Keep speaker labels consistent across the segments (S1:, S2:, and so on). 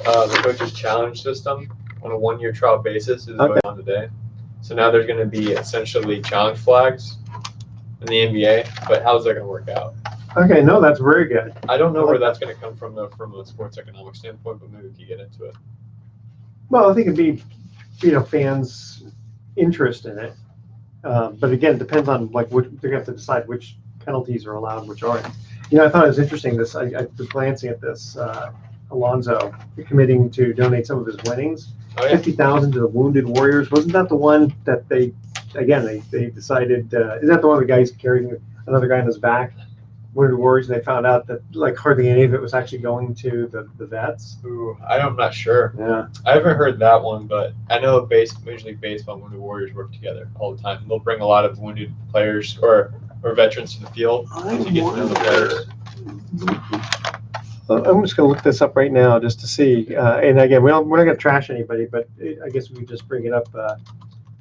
S1: the coaches challenge system on a 1-year trial basis is going on today. So now there's going to be essentially challenge flags in the NBA, but how's that going to work out?
S2: Okay, no, that's very good.
S1: I don't know where that's going to come from, though, from a sports economic standpoint, but maybe we can get into it.
S2: Well, I think it'd be, fans' interest in it. But again, it depends on they're going to have to decide which penalties are allowed, which aren't. I thought it was interesting. I was glancing at this. Alonso committing to donate some of his winnings, $50,000 to the Wounded Warriors. Wasn't that the one that they decided? Is that the one the guy's carrying another guy on his back? Wounded Warriors, and they found out that hardly any of it was actually going to the vets.
S1: Ooh, I'm not sure.
S2: Yeah,
S1: I haven't heard that one, but I know Major League Baseball and Wounded Warriors work together all the time. They'll bring a lot of wounded players or veterans to the field to get to know the players.
S2: I'm just going to look this up right now just to see. And again, we're not going to trash anybody, but I guess we just bring it up.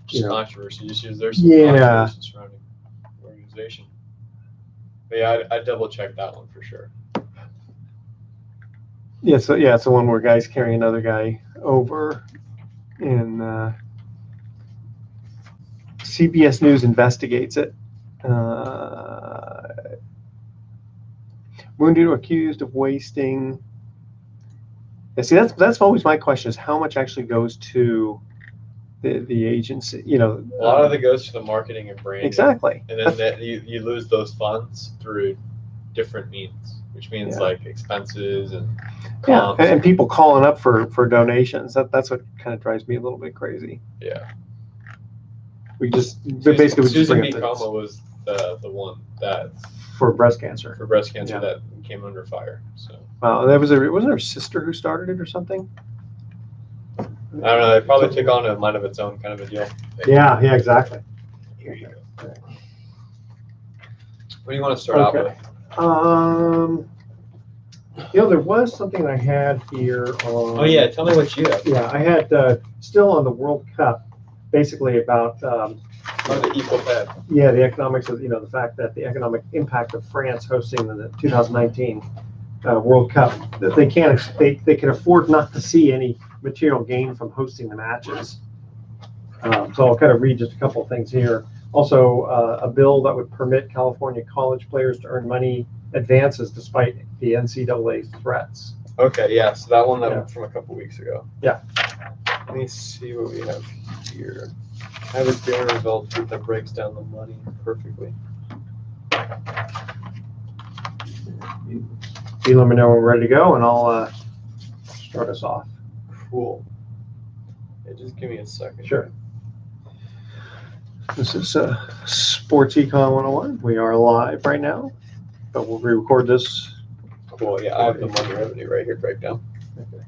S1: Just controversy. Just use there's some controversy surrounding the organization. But yeah, I double check that one for sure.
S2: Yeah, so it's the one where guys carry another guy over, and CBS News investigates it. Wounded or accused of wasting. Yeah, see, that's always my question: is how much actually goes to the agency?
S1: A lot of it goes to the marketing and branding.
S2: Exactly.
S1: And then you lose those funds through different means, which means like expenses and comps.
S2: And people calling up for donations. That's what kind of drives me a little bit crazy.
S1: Yeah.
S2: Susan
S1: B. Coma was the one that
S2: for breast cancer.
S1: That came under fire. So.
S2: Wow, wasn't her sister who started it or something?
S1: I don't know. It probably took on a mind of its own kind of a deal.
S2: Yeah, exactly.
S1: Here you go. What do you want to start out with?
S2: There was something I had here on.
S1: Oh yeah, tell me what you have.
S2: Yeah, I had still on the World Cup, basically about.
S1: The equal pay.
S2: Yeah, the economics of the fact that the economic impact of France hosting the 2019 World Cup, that they can afford not to see any material gain from hosting the matches. So I'll kind of read just a couple of things here. Also, a bill that would permit California college players to earn money advances despite the NCAA threats.
S1: Okay, yeah, so that one from a couple weeks ago.
S2: Yeah.
S1: Let me see what we have here. I have a dinner result that breaks down the money perfectly.
S2: You let me know when we're ready to go, and I'll start us off.
S1: Cool. Yeah, just give me a second.
S2: Sure. This is Sports Econ 101. We are live right now, but we'll re-record this.
S1: Cool. Yeah, I have the money revenue right here breakdown.
S2: Okay.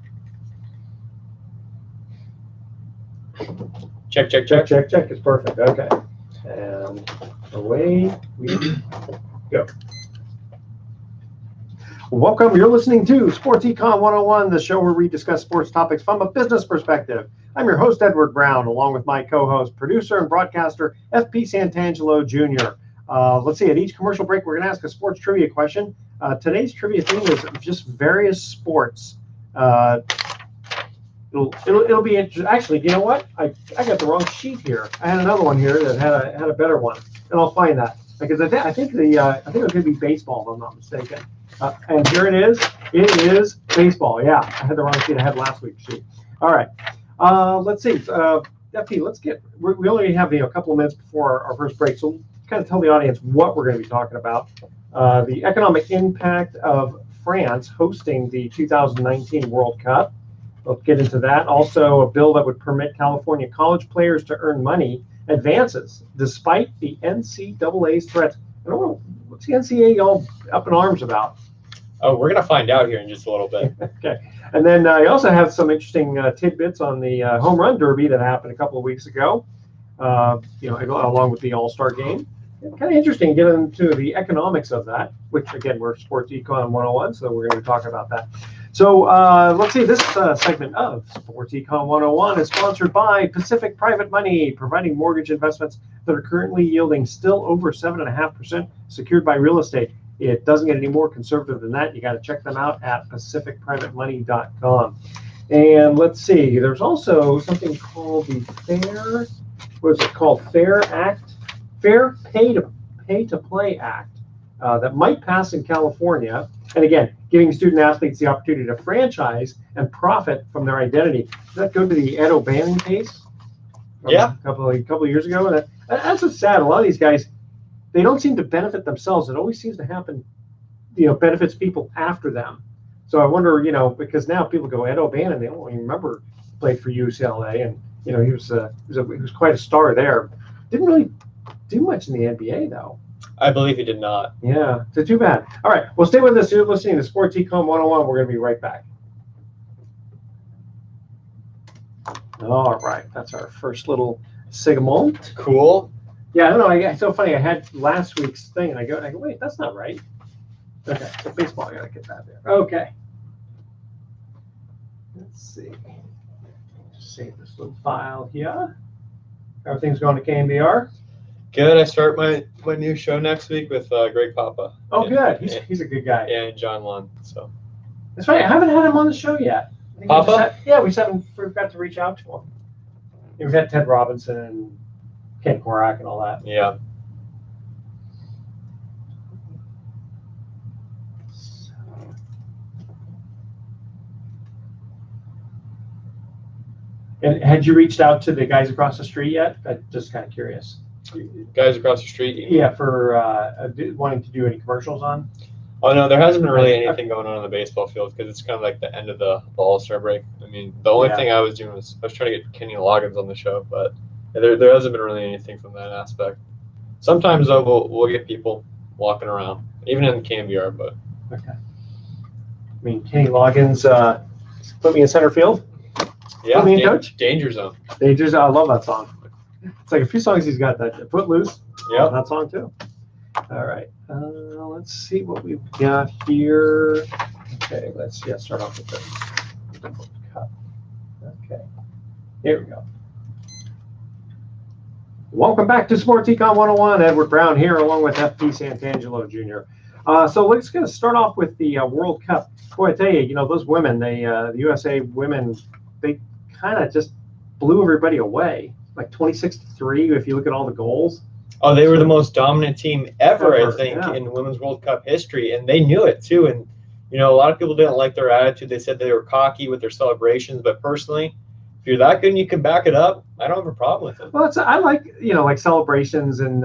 S1: Check.
S2: It's perfect. Okay. And away we go. Welcome. You're listening to Sports Econ 101, the show where we discuss sports topics from a business perspective. I'm your host, Edward Brown, along with my co-host, producer and broadcaster, FP Santangello Jr. Let's see, at each commercial break, we're going to ask a sports trivia question. Today's trivia theme is just various sports. It'll be interesting. Actually, you know what? I got the wrong sheet here. I had another one here that had a better one, and I'll find that because I think it was going to be baseball, if I'm not mistaken. And here it is. It is baseball. Yeah, I had the wrong sheet. I had last week's sheet. All right. Let's see. FP, we only have a couple of minutes before our first break, so kind of tell the audience what we're going to be talking about. The economic impact of France hosting the 2019 World Cup. We'll get into that. Also, a bill that would permit California college players to earn money advances despite the NCAA's threats. I don't know, what's the NCAA all up in arms about?
S1: Oh, we're going to find out here in just a little bit.
S2: Okay. And then I also have some interesting tidbits on the home run derby that happened a couple of weeks ago, along with the All-Star game. Kind of interesting to get into the economics of that, which, again, we're Sports Econ 101, so we're going to be talking about that. So let's see, this segment of Sports Econ 101 is sponsored by Pacific Private Money, providing mortgage investments that are currently yielding still over 7.5% secured by real estate. It doesn't get any more conservative than that. You got to check them out at pacificprivatemoney.com. And let's see, there's also something called the what is it called? Fair Pay to Play Act that might pass in California. And again, giving student athletes the opportunity to franchise and profit from their identity. Does that go to the Ed O'Bannon case?
S1: Yeah.
S2: A couple of years ago. And that's what's sad. A lot of these guys, they don't seem to benefit themselves. It always seems to happen, benefits people after them. So I wonder, because now people go, Ed O'Bannon, they don't even remember he played for UCLA, and he was quite a star there. Didn't really do much in the NBA though.
S1: I believe he did not.
S2: Yeah, so too bad. All right, well, stay with us. You're listening to Sports Econ 101. We're going to be right back. All right, that's our first little segment.
S1: Cool.
S2: Yeah, I don't know. It's so funny. I had last week's thing, and I go, wait, that's not right. Okay, so baseball, I got to get that there. Okay. Let's see. Just save this little file here. Everything's going to KMBR?
S1: Good. I start my new show next week with Greg Papa.
S2: Oh, good. He's a good guy.
S1: Yeah, and John Lund. So.
S2: That's right. I haven't had him on the show yet.
S1: Papa?
S2: We forgot to reach out to him. We've had Ted Robinson and Ken Korak and all that.
S1: Yeah.
S2: And had you reached out to the guys across the street yet? I'm just kind of curious.
S1: Guys across the street?
S2: Yeah, for wanting to do any commercials on?
S1: Oh, no, there hasn't been really anything going on the baseball field because it's kind of like the end of the All-Star break. I mean, the only thing I was doing was I was trying to get Kenny Loggins on the show, but there hasn't been really anything from that aspect. Sometimes, though, we'll get people walking around, even in the KMBR, but.
S2: Okay. I mean, Kenny Loggins put me in center field.
S1: Yeah,
S2: put me in coach.
S1: Danger Zone.
S2: Danger Zone. I love that song. It's like a few songs he's got that. Footloose.
S1: Yeah.
S2: That song too. All right. Let's see what we've got here. Okay. Let's start off with the cup. Okay. Here we go. Welcome back to Sports Econ 101. Edward Brown here, along with FP Santangello Jr. So let's get start off with the World Cup. Boy, I tell you, those women, the USA women, they kind of just blew everybody away, like 26-3. If you look at all the goals.
S1: Oh, they were the most dominant team ever, I think, in Women's World Cup history, and they knew it too. And a lot of people didn't like their attitude. They said they were cocky with their celebrations, but personally, if you're that good and you can back it up, I don't have a problem with it.
S2: Well, I like like celebrations and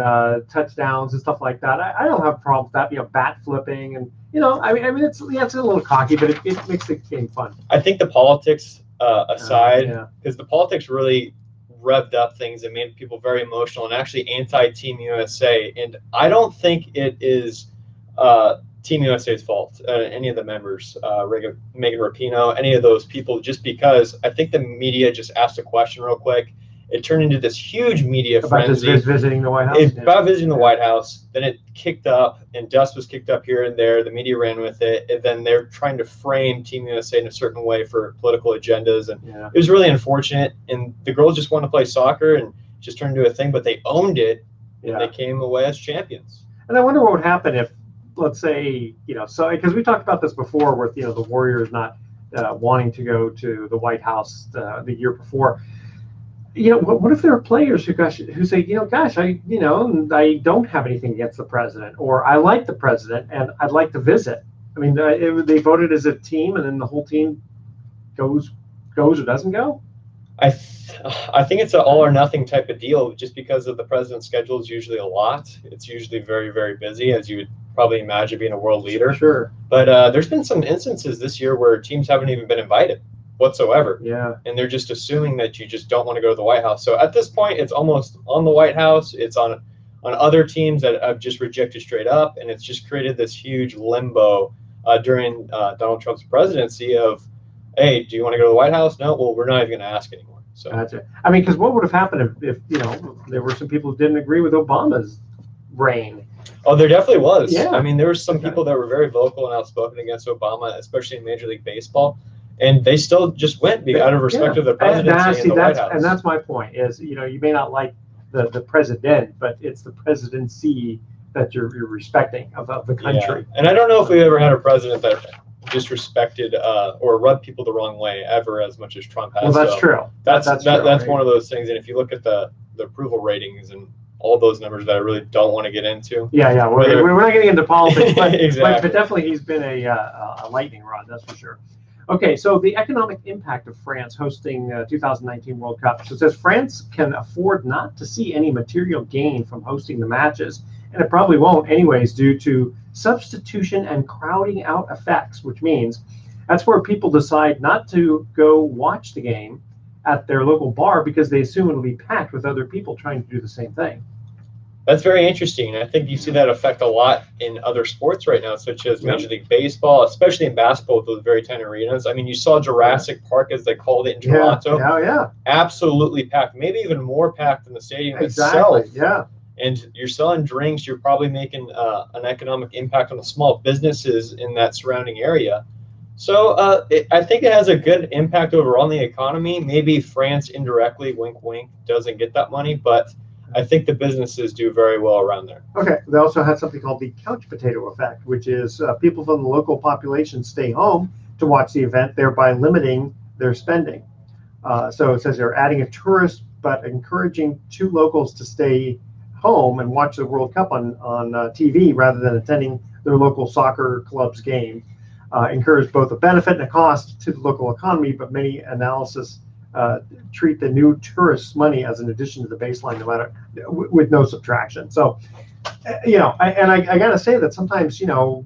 S2: touchdowns and stuff like that. I don't have a problem with that. Bat flipping and I mean it's a little cocky, but it makes the game fun.
S1: I think the politics aside, because the politics really revved up things and made people very emotional and actually anti-Team USA. And I don't think it is Team USA's fault, any of the members, Megan Rapinoe, any of those people, just because I think the media just asked a question real quick. It turned into this huge media frenzy.
S2: About just visiting the White House?
S1: About visiting the White House. Then it kicked up, and dust was kicked up here and there. The media ran with it, and then they're trying to frame Team USA in a certain way for political agendas. And it was really unfortunate. And the girls just want to play soccer and just turned into a thing, but they owned it, and they came away as champions.
S2: And I wonder what would happen if, let's say, so because we talked about this before with, the Warriors not wanting to go to the White House the year before. What if there are players who say, gosh, I don't have anything against the president, or I like the president and I'd like to visit. I mean, they voted as a team, and then the whole team goes or doesn't go.
S1: I think it's an all or nothing type of deal, just because of the president's schedule is usually a lot. It's usually very, very busy, as you would probably imagine being a world leader.
S2: Sure.
S1: But there's been some instances this year where teams haven't even been invited whatsoever.
S2: Yeah.
S1: And they're just assuming that you just don't want to go to the White House. So at this point, it's almost on the White House. It's on other teams that have just rejected straight up. And it's just created this huge limbo during Donald Trump's presidency of, hey, do you want to go to the White House? No, well, we're not even going to ask anymore. So
S2: gotcha. I mean, because what would have happened if there were some people who didn't agree with Obama's reign?
S1: Oh, there definitely was.
S2: Yeah.
S1: I mean, there were some people that were very vocal and outspoken against Obama, especially in Major League Baseball. And they still just went out of respect to the presidency and the White House.
S2: And that's my point is, you may not like the president, but it's the presidency that you're respecting of the country.
S1: Yeah. And I don't know if we ever had a president that disrespected or rubbed people the wrong way ever as much as Trump has.
S2: Well, that's true.
S1: That's
S2: true, right?
S1: one of those things. And if you look at the approval ratings and all those numbers that I really don't want to get into.
S2: Yeah. We're not getting into politics, but,
S1: exactly.
S2: but definitely he's been a lightning rod, that's for sure. Okay, so the economic impact of France hosting 2019 World Cup. So it says France can afford not to see any material gain from hosting the matches, and it probably won't anyways due to substitution and crowding out effects, which means that's where people decide not to go watch the game at their local bar because they assume it'll be packed with other people trying to do the same thing.
S1: That's very interesting. I think you see that effect a lot in other sports right now, such as Major League Baseball, especially in basketball with those very tiny arenas. I mean, you saw Jurassic Park, as they called it in Toronto.
S2: Yeah.
S1: Absolutely packed, maybe even more packed than the stadium
S2: itself.
S1: Yeah. And you're selling drinks, you're probably making an economic impact on the small businesses in that surrounding area. So I think it has a good impact overall on the economy. Maybe France indirectly, wink, wink, doesn't get that money, but I think the businesses do very well around there.
S2: Okay. They also had something called the couch potato effect, which is people from the local population stay home to watch the event, thereby limiting their spending. So it says they're adding a tourist, but encouraging two locals to stay home and watch the World Cup on TV rather than attending their local soccer club's game. Encourage both a benefit and a cost to the local economy, but many analysis treat the new tourist money as an addition to the baseline, no matter with no subtraction. So, I got to say that sometimes, I don't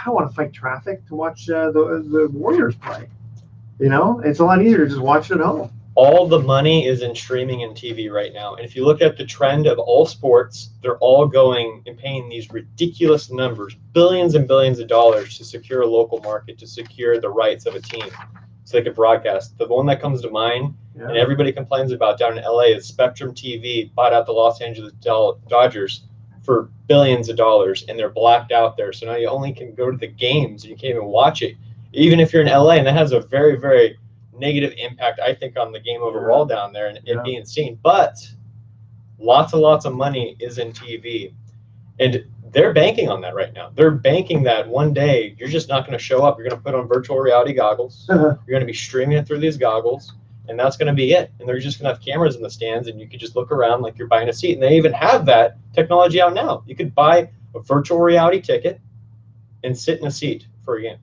S2: want to fight traffic to watch the Warriors play. It's a lot easier to just watch it at home.
S1: All the money is in streaming and TV right now. And if you look at the trend of all sports, they're all going and paying these ridiculous numbers, billions and billions of dollars to secure a local market, to secure the rights of a team so they can broadcast. The one that comes to mind, and everybody complains about down in LA, is Spectrum TV bought out the Los Angeles Dodgers for billions of dollars, and they're blacked out there. So now you only can go to the games, and you can't even watch it, even if you're in LA. And that has a very, very negative impact, I think, on the game overall down there and it being seen. But lots of money is in TV, and they're banking on that right now. They're banking that one day you're just not going to show up. You're going to put on virtual reality goggles. You're going to be streaming it through these goggles, and that's going to be it. And they're just going to have cameras in the stands, and you could just look around like you're buying a seat. And they even have that technology out now. You could buy a virtual reality ticket and sit in a seat for a game.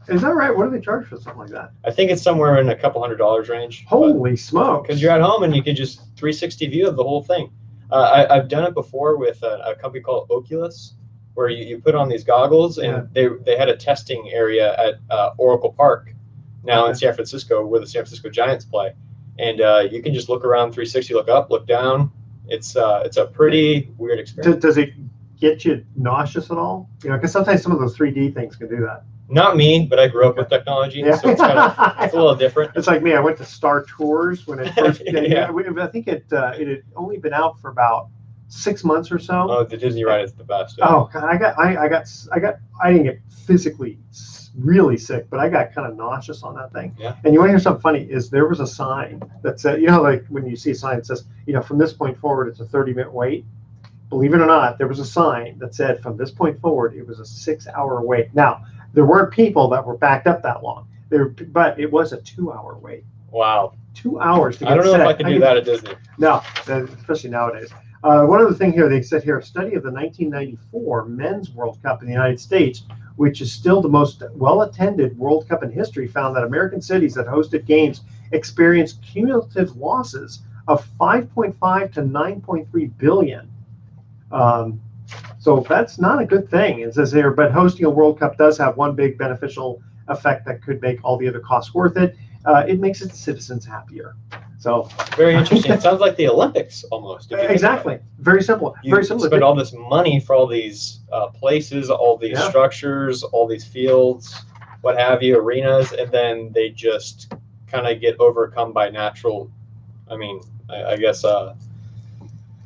S2: Is that right? What do they charge for something like that?
S1: I think it's somewhere in a couple $100 range.
S2: Holy smokes!
S1: Because you're at home and you can just 360 view of the whole thing. I've done it before with a company called Oculus, where you put on these goggles, and they had a testing area at Oracle Park now in San Francisco, where the San Francisco Giants play. And you can just look around 360, look up, look down. It's a pretty weird experience.
S2: Does it get you nauseous at all? Because sometimes some of those 3D things can do that.
S1: Not me, but I grew up with technology, so it's a little different.
S2: It's like me. I went to Star Tours when it first came. I think it had only been out for about 6 months or so.
S1: Oh, the Disney ride is the best.
S2: Yeah. Oh God, I didn't get physically really sick, but I got kind of nauseous on that thing.
S1: Yeah.
S2: And you want to hear something funny? Is there was a sign that said, like when you see a sign that says, from this point forward, it's a 30-minute wait. Believe it or not, there was a sign that said from this point forward, it was a 6-hour wait. Now, there weren't people that were backed up that long, but it was a 2-hour wait.
S1: Wow.
S2: 2 hours to get
S1: I don't know
S2: set.
S1: if I could do that at Disney.
S2: No, especially nowadays. One other thing here, they said here, a study of the 1994 Men's World Cup in the United States, which is still the most well-attended World Cup in history, found that American cities that hosted games experienced cumulative losses of 5.5 to 9.3 billion. So that's not a good thing. It says here, but hosting a World Cup does have one big beneficial effect that could make all the other costs worth it. It makes its citizens happier. So
S1: very interesting. It sounds like the Olympics almost.
S2: Exactly. Very simple.
S1: You spend all this money for all these places, all these structures, all these fields, what have you, arenas, and then they just kind of get overcome by natural. I guess.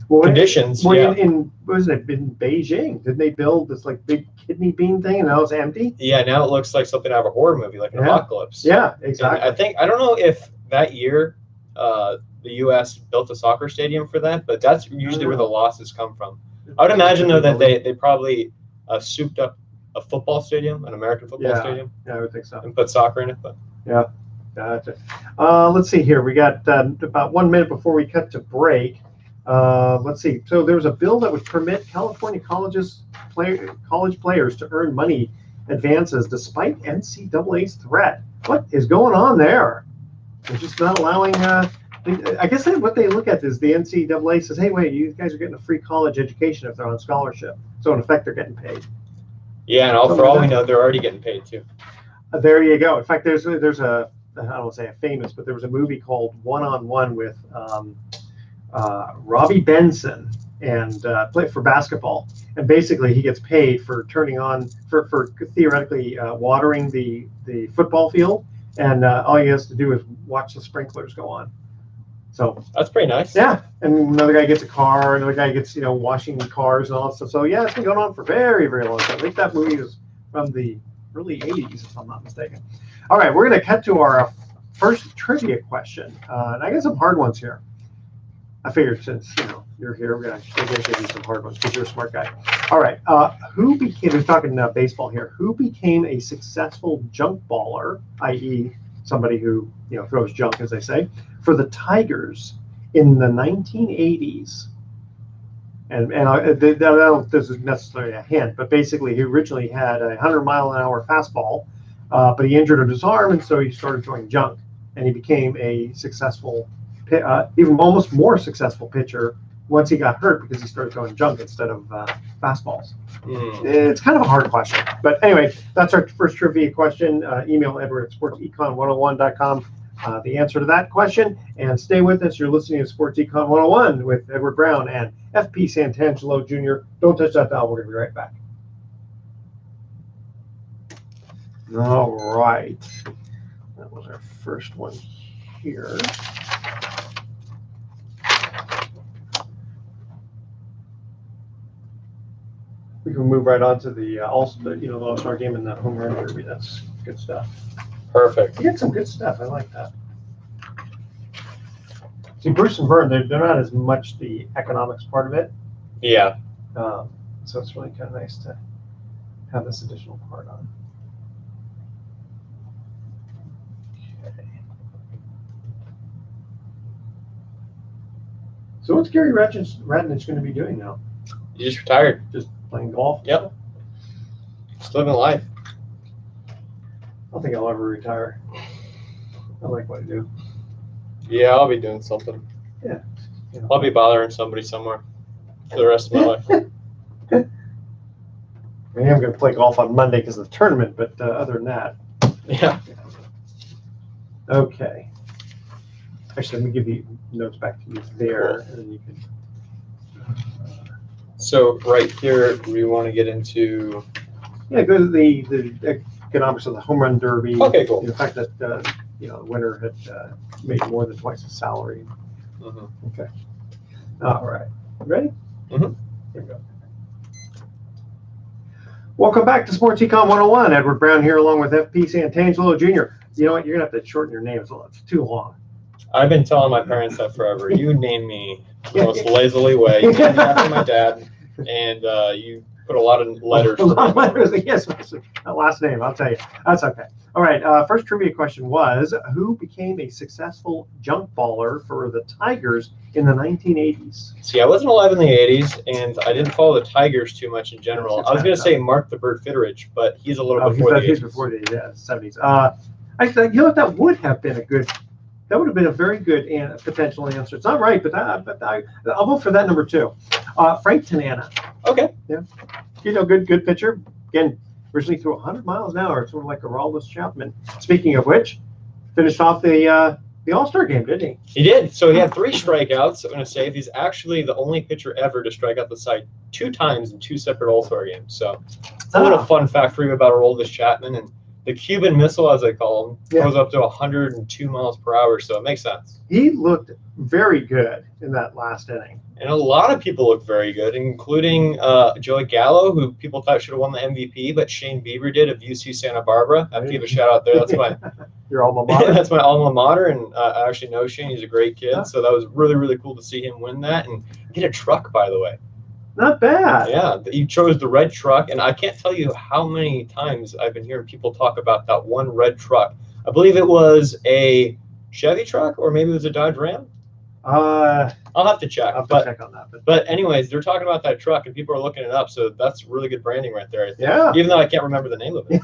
S1: Conditions.
S2: In Beijing? Didn't they build this big kidney bean thing, and now it's empty?
S1: Yeah, now it looks like something out of a horror movie, like an apocalypse.
S2: Yeah, exactly.
S1: And I don't know if that year the U.S. built a soccer stadium for that, but that's usually where the losses come from. I would imagine though that they probably souped up a football stadium, an American football stadium.
S2: Yeah, I would think so.
S1: And put soccer in it, but
S2: yeah. Gotcha. Let's see here. We got about 1 minute before we cut to break. Let's see. So there was a bill that would permit California college players to earn money advances despite NCAA's threat. What is going on there? They're just not allowing. I guess what they look at is the NCAA says, "Hey, wait, you guys are getting a free college education if they're on scholarship." So in effect, they're getting paid.
S1: Yeah, and for all we know, they're already getting paid too.
S2: There you go. In fact, there's a, I don't want to say a famous, but there was a movie called One on One with Robbie Benson and played for basketball. And basically, he gets paid for turning on for theoretically watering the football field, and all he has to do is watch the sprinklers go on. So
S1: that's pretty nice.
S2: Yeah, and another guy gets a car, another guy gets washing cars and all that stuff. So yeah, it's been going on for very, very long time. I think that movie is from the early '80s, if I'm not mistaken. All right, we're going to cut to our first trivia question, and I got some hard ones here. I figured since you're here, we're going to give you some hard ones because you're a smart guy. All right, we're talking baseball here. Who became a successful junk baller, i.e., somebody who throws junk, as they say, for the Tigers in the 1980s? And this isn't necessarily a hint, but basically he originally had a 100-mile-an-hour fastball, but he injured his arm, and so he started throwing junk, and he became a successful, even almost more successful pitcher once he got hurt because he started throwing junk instead of fastballs. It's kind of a hard question, but anyway, that's our first trivia question. Email Edward at sportsecon101.com. The answer to that question, and stay with us. You're listening to Sports Econ 101 with Edward Brown and FP Santangelo Jr. Don't touch that dial. We're going to be right back. All right. That was our first one here. We can move right on to the All-Star game and the home run derby. That's good stuff.
S1: Perfect.
S2: You get some good stuff. I like that. See, Bruce and Vern, they're not as much the economics part of it.
S1: Yeah.
S2: So it's really kind of nice to have this additional part on. Okay. So what's Gary Radnich going to be doing now?
S1: You just retired.
S2: Just playing golf?
S1: Yep. Just living life.
S2: I don't think I'll ever retire. I like what I do.
S1: Yeah, I'll be doing something.
S2: Yeah.
S1: I'll be bothering somebody somewhere for the rest of my life.
S2: I am going to play golf on Monday because of the tournament, but other than that.
S1: Yeah.
S2: Okay. Actually, let me give you notes back to you there, and then you can.
S1: So right here, we want to get into.
S2: Yeah, go to the economics of the home run derby.
S1: Okay, cool.
S2: The fact that the winner had made more than twice his salary.
S1: Mm-hmm.
S2: Okay. All right. Ready?
S1: Mm-hmm.
S2: Here we go. Welcome back to Sports Econ 101. Edward Brown here, along with FP Santangelo Jr. You know what? You're gonna have to shorten your name. It's too long.
S1: I've been telling my parents that forever. You name me the most lazily way. You named me after my dad, and you put a lot of letters.
S2: A lot of letters. Yes, last name. I'll tell you. That's okay. All right. First trivia question was: who became a successful junk baller for the Tigers in the 1980s?
S1: See, I wasn't alive in the 80s, and I didn't follow the Tigers too much in general. I was going to say Mark the Bird Fitteridge, but he's a little before the 80s. He's before
S2: the 70s. I think that would have been that would have been a very good potential answer. It's not right, but I'll vote for that number 2. Frank Tanana.
S1: Okay.
S2: Yeah. Good pitcher. Again, originally threw 100 miles an hour, sort of like Aroldis Chapman. Speaking of which, finished off the All-Star game, didn't he?
S1: He did. So he had 3 strikeouts. I'm going to say he's actually the only pitcher ever to strike out the side 2 times in 2 separate All-Star games. So it's a little fun fact for you about Aroldis Chapman. And the Cuban Missile, as they call him, goes up to 102 miles per hour. So it makes sense.
S2: He looked very good in that last inning.
S1: And a lot of people looked very good, including Joey Gallo, who people thought should have won the MVP, but Shane Bieber did of UC Santa Barbara. I have to give a shout out there. That's my
S2: your alma mater.
S1: That's my alma mater, and I actually know Shane. He's a great kid, so that was really, really cool to see him win that and get a truck, by the way.
S2: Not bad.
S1: Yeah, you chose the red truck, and I can't tell you how many times I've been hearing people talk about that one red truck. I believe it was a Chevy truck, or maybe it was a Dodge Ram. I'll have to check.
S2: I'll have to check on that.
S1: But anyways, they're talking about that truck, and people are looking it up. So that's really good branding right there. I think.
S2: Yeah.
S1: Even though I can't remember the name of it.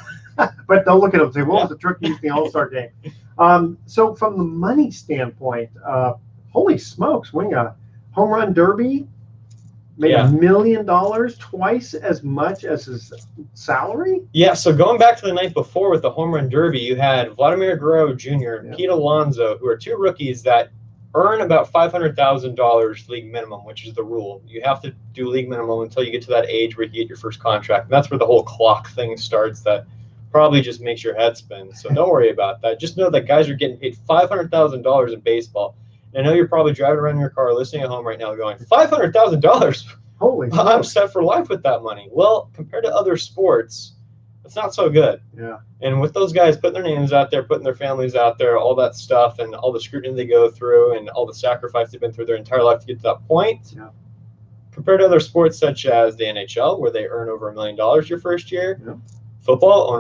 S2: But they'll look it up and say, what was the truck used in the All-Star game? So from the money standpoint, holy smokes, winning a home run derby, made $1 million, twice as much as his salary?
S1: Yeah, so going back to the night before with the home run derby, you had Vladimir Guerrero Jr. and Pete Alonso, who are two rookies that earn about $500,000 league minimum, which is the rule. You have to do league minimum until you get to that age where you get your first contract. And that's where the whole clock thing starts that probably just makes your head spin. So don't worry about that. Just know that guys are getting paid $500,000 in baseball. And I know you're probably driving around in your car listening at home right now going, $500,000?
S2: Holy smokes.
S1: I'm set for life with that money. Well, compared to other sports, it's not so good.
S2: Yeah.
S1: And with those guys putting their names out there, putting their families out there, all that stuff, and all the scrutiny they go through, and all the sacrifice they've been through their entire life to get to that point, compared to other sports such as the NHL, where they earn over $1 million your first year, football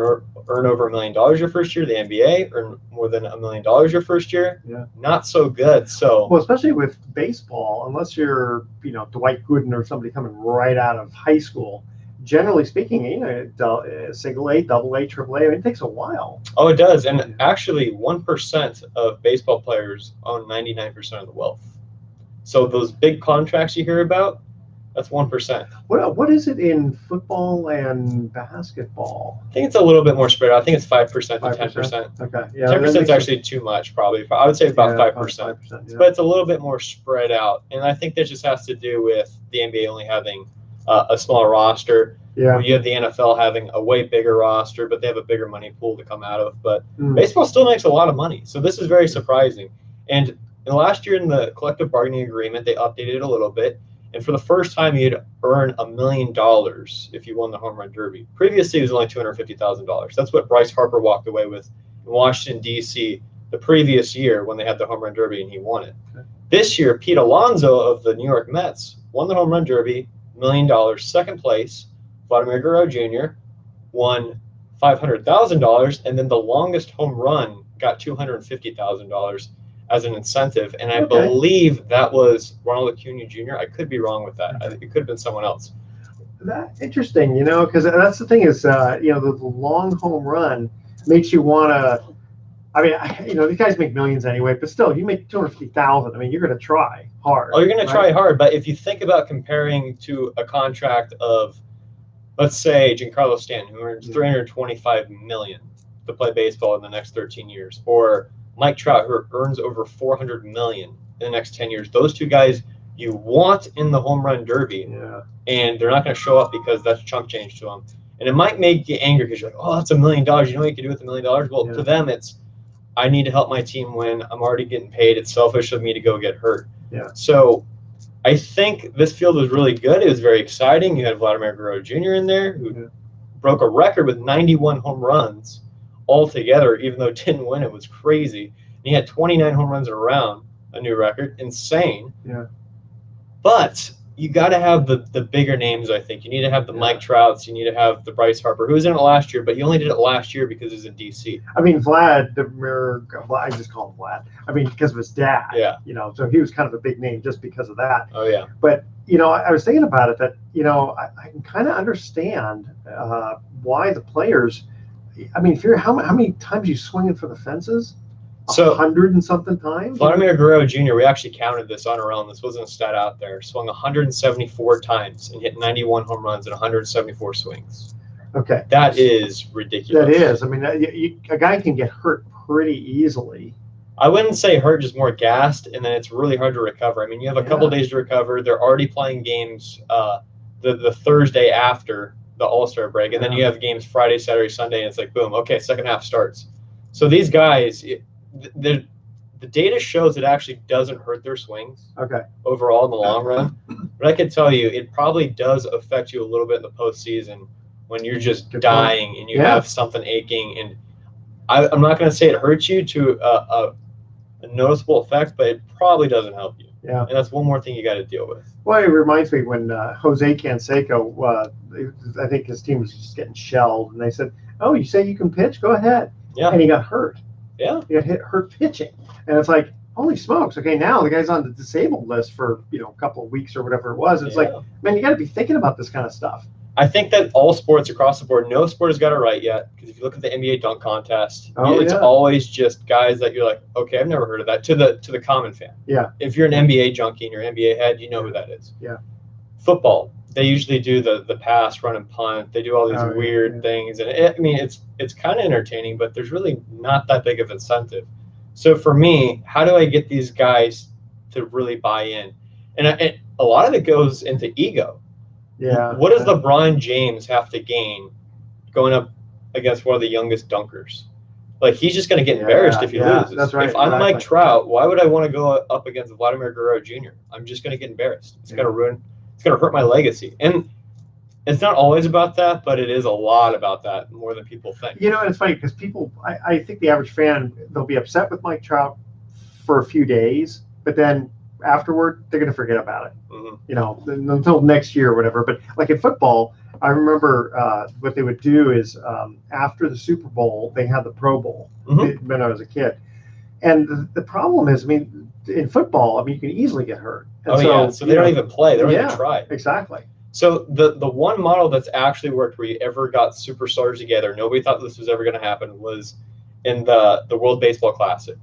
S1: earn over $1 million your first year, the NBA earn more than $1 million your first year. Not so good. So
S2: well, especially with baseball, unless you're Dwight Gooden or somebody coming right out of high school. Generally speaking, single A, double A, triple A, it takes a while.
S1: Oh, it does. And actually, 1% of baseball players own 99% of the wealth. So those big contracts you hear about, that's 1%.
S2: What is it in football and basketball?
S1: I think it's a little bit more spread out. I think it's 5% to 10%.
S2: Okay. Yeah,
S1: 10% is actually too much, probably. I would say about 5%. 5%, but it's a little bit more spread out. And I think that just has to do with the NBA only having a smaller roster.
S2: Yeah.
S1: You have the NFL having a way bigger roster, but they have a bigger money pool to come out of. But baseball still makes a lot of money. So this is very surprising. And last year in the collective bargaining agreement, they updated it a little bit. And for the first time, you'd earn $1 million if you won the home run derby. Previously, it was only $250,000. That's what Bryce Harper walked away with in Washington, D.C. the previous year when they had the home run derby and he won it. Okay. This year, Pete Alonso of the New York Mets won the home run derby, $1 million, second place. Vladimir Guerrero Jr. won $500,000, and then the longest home run got $250,000 as an incentive. And I believe that was Ronald Acuna Jr. I could be wrong with that. It could have been someone else.
S2: That's interesting, because that's the thing is, the long home run makes you want to. I mean, these guys make millions anyway, but still, you make $250,000. I mean, you're going to try hard.
S1: Oh, you're going to try hard, but if you think about comparing to a contract of, let's say, Giancarlo Stanton, who earns $325 million to play baseball in the next 13 years, or Mike Trout, who earns over $400 million in the next 10 years. Those two guys you want in the home run derby, and they're not going to show up because that's chunk change to them. And it might make you angry because you're like, oh, that's $1 million. You know what you can do with $1 million? Well, to them, it's, I need to help my team win. I'm already getting paid. It's selfish of me to go get hurt. So I think this field was really good. It was very exciting. You had Vladimir Guerrero Jr. in there, who broke a record with 91 home runs altogether, even though it didn't win. It was crazy. And he had 29 home runs in a round, a new record. Insane. But you got to have the bigger names, I think. You need to have the Mike Trouts. You need to have the Bryce Harper, who was in it last year, but you only did it last year because he was in D.C.
S2: I mean, Vladimir, I just call him Vlad. I mean, because of his dad. So he was kind of a big name just because of that.
S1: Oh, yeah.
S2: But, I was thinking about it that, I can kind of understand why the players, I mean, how many times you swinging for the fences?
S1: So
S2: 100 and something times?
S1: Vladimir Guerrero Jr., we actually counted this on our own. This wasn't a stat out there. Swung 174 times and hit 91 home runs in 174 swings.
S2: Okay.
S1: That is ridiculous.
S2: That is. I mean, a guy can get hurt pretty easily.
S1: I wouldn't say hurt, just more gassed, and then it's really hard to recover. I mean, you have a couple days to recover. They're already playing games the Thursday after the All-Star break, and then you have games Friday, Saturday, Sunday, and it's like, boom, okay, second half starts. So these guys... The data shows it actually doesn't hurt their swings overall in the long run. But I can tell you, it probably does affect you a little bit in the postseason when you're just dying and you have something aching. And I'm not going to say it hurts you to a noticeable effect, but it probably doesn't help you.
S2: Yeah.
S1: And that's one more thing you got to deal with.
S2: Well, it reminds me when Jose Canseco, I think his team was just getting shelled, and they said, "Oh, you say you can pitch? Go ahead."
S1: Yeah.
S2: And he got hurt.
S1: Yeah.
S2: He got hurt pitching, and it's like, holy smokes! Okay, now the guy's on the disabled list for a couple of weeks or whatever it was. It's like, man, you got to be thinking about this kind of stuff.
S1: I think that all sports across the board, no sport has got it right yet. Because if you look at the NBA dunk contest, it's always just guys that you're like, okay, I've never heard of that. To the common fan.
S2: Yeah.
S1: If you're an NBA junkie and you're an NBA head, you know who that is.
S2: Yeah.
S1: Football, they usually do the pass, run, and punt. They do all these weird things, and it's kind of entertaining, but there's really not that big of incentive. So for me, how do I get these guys to really buy in? And a lot of it goes into ego.
S2: Yeah.
S1: What does LeBron James have to gain going up against one of the youngest dunkers? Like, he's just going to get embarrassed if he loses.
S2: That's right.
S1: If I'm Mike Trout, why would I want to go up against Vladimir Guerrero Jr.? I'm just going to get embarrassed. It's going to hurt my legacy. And it's not always about that, but it is a lot about that, more than people think.
S2: And it's funny because I think the average fan, they'll be upset with Mike Trout for a few days, but then afterward, they're going to forget about it, until next year or whatever. But like in football, I remember what they would do is after the Super Bowl, they had the Pro Bowl when I was a kid. And the problem is, in football, you can easily get hurt. And
S1: so they don't even play. They don't even try.
S2: Exactly.
S1: So the one model that's actually worked where you ever got superstars together, nobody thought this was ever going to happen, was in the World Baseball Classic.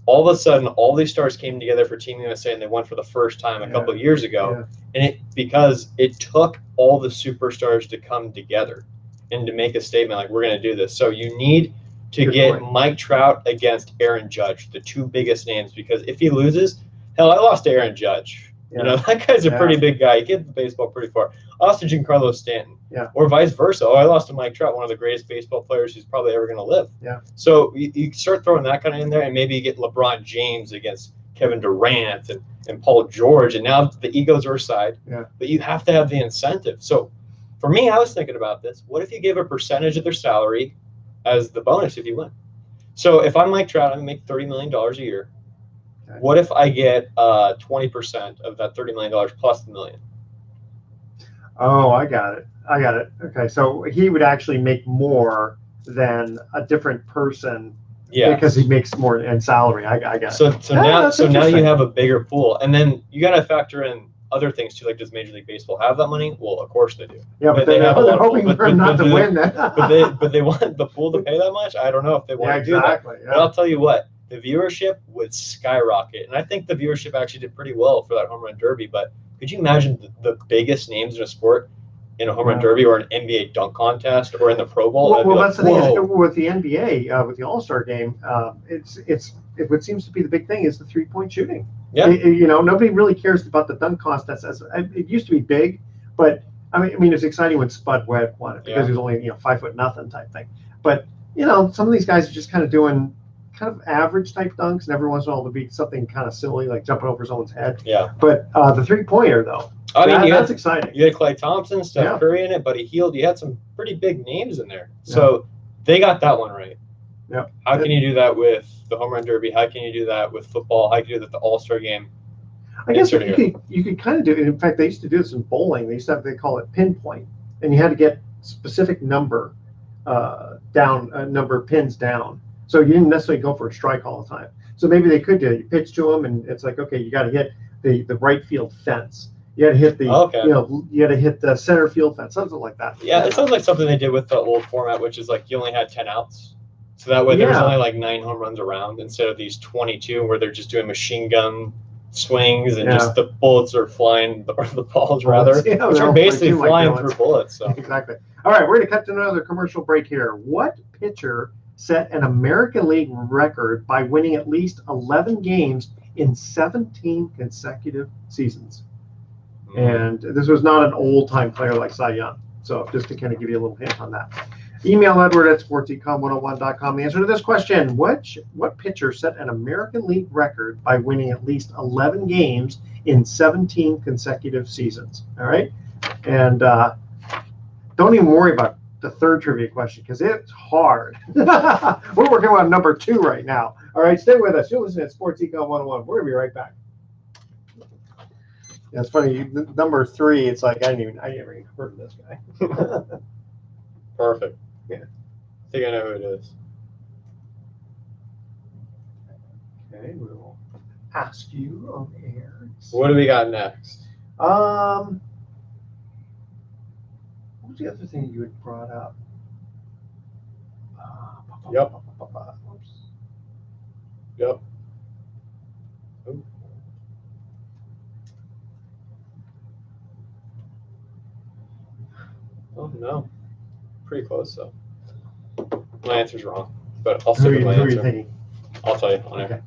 S1: All of a sudden, all these stars came together for Team USA, and they won for the first time a couple of years ago. And because it took all the superstars to come together and to make a statement like, we're going to do this. So you need to get Mike Trout against Aaron Judge, the two biggest names, because if he loses, hell, I lost to Aaron Judge. That guy's a pretty big guy. He gets the baseball pretty far. I lost to Giancarlo Stanton. Or vice versa. I lost to Mike Trout, one of the greatest baseball players who's probably ever going to live. So you start throwing that kind of in there, and maybe you get LeBron James against Kevin Durant and Paul George, and now the egos are aside. But you have to have the incentive. So for me, I was thinking about this. What if you give a percentage of their salary as the bonus if you win? So if I'm Mike Trout, I'm going to make $30 million a year. What if I get 20% of that $30 million plus the million?
S2: Oh, I got it. Okay, so he would actually make more than a different person because he makes more in salary. I got it.
S1: So now you have a bigger pool, and then you got to factor in other things too. Like, does Major League Baseball have that money? Well, of course they do.
S2: Yeah, but they're hoping for him not to win that.
S1: but they want the pool to pay that much. I don't know if they want to do that.
S2: Yeah.
S1: But I'll tell you what. The viewership would skyrocket. And I think the viewership actually did pretty well for that home run derby. But could you imagine the biggest names in a sport in a home run derby or an NBA dunk contest or in the Pro Bowl?
S2: Well, that's the thing. With the NBA, with the All-Star game, what seems to be the big thing is the three-point shooting.
S1: Yeah.
S2: Nobody really cares about the dunk contest. It used to be big, but it's exciting when Spud Webb won it because he was only 5'0" type thing. But some of these guys are just kind of doing kind of average type dunks, and every once in a while there'll be something kind of silly like jumping over someone's head.
S1: Yeah.
S2: But the 3-pointer though, that's exciting.
S1: You had Klay Thompson, Steph Curry in it, Buddy Hield. You had some pretty big names in there. So they got that one right.
S2: Yeah.
S1: How can you do that with the home run derby? How can you do that with football? How can you do that with the All-Star game?
S2: I guess you could kind of do it. In fact, they used to do this in bowling. They call it pinpoint, and you had to get specific number number of pins down. So you didn't necessarily go for a strike all the time. So maybe they could do it. You pitch to them, and it's like, okay, you got to hit the right field fence. You got to hit you got to hit the center field fence, something like that.
S1: Yeah, it sounds like something they did with the old format, which is like you only had 10 outs. So that way there was only like 9 home runs around instead of these 22 where they're just doing machine gun swings and just the bullets are flying, or the balls rather, which are basically flying through bullets. So.
S2: Exactly. All right, we're going to cut to another commercial break here. What pitcher set an American League record by winning at least 11 games in 17 consecutive seasons? And this was not an old-time player like Cy Young. So just to kind of give you a little hint on that. Email Edward at sportsecon101.com. The answer to this question: what pitcher set an American League record by winning at least 11 games in 17 consecutive seasons? All right? And don't even worry about the third trivia question because it's hard. We're working on number 2 right now. All right, stay with us. You're listening to Sports Econ 101. We're going to be right back. Yeah, it's funny. Number 3, it's like I never even heard of this guy.
S1: Perfect.
S2: Yeah.
S1: I think I know who it is.
S2: Okay, we'll ask you on air.
S1: What do we got next?
S2: What was the other thing you had brought up?
S1: Yep. Yep. Ooh. Oh, no. Pretty close, though. My answer's wrong, but I'll stick with my answer.
S2: Who are you thinking?
S1: I'll tell you on
S2: Okay.
S1: air.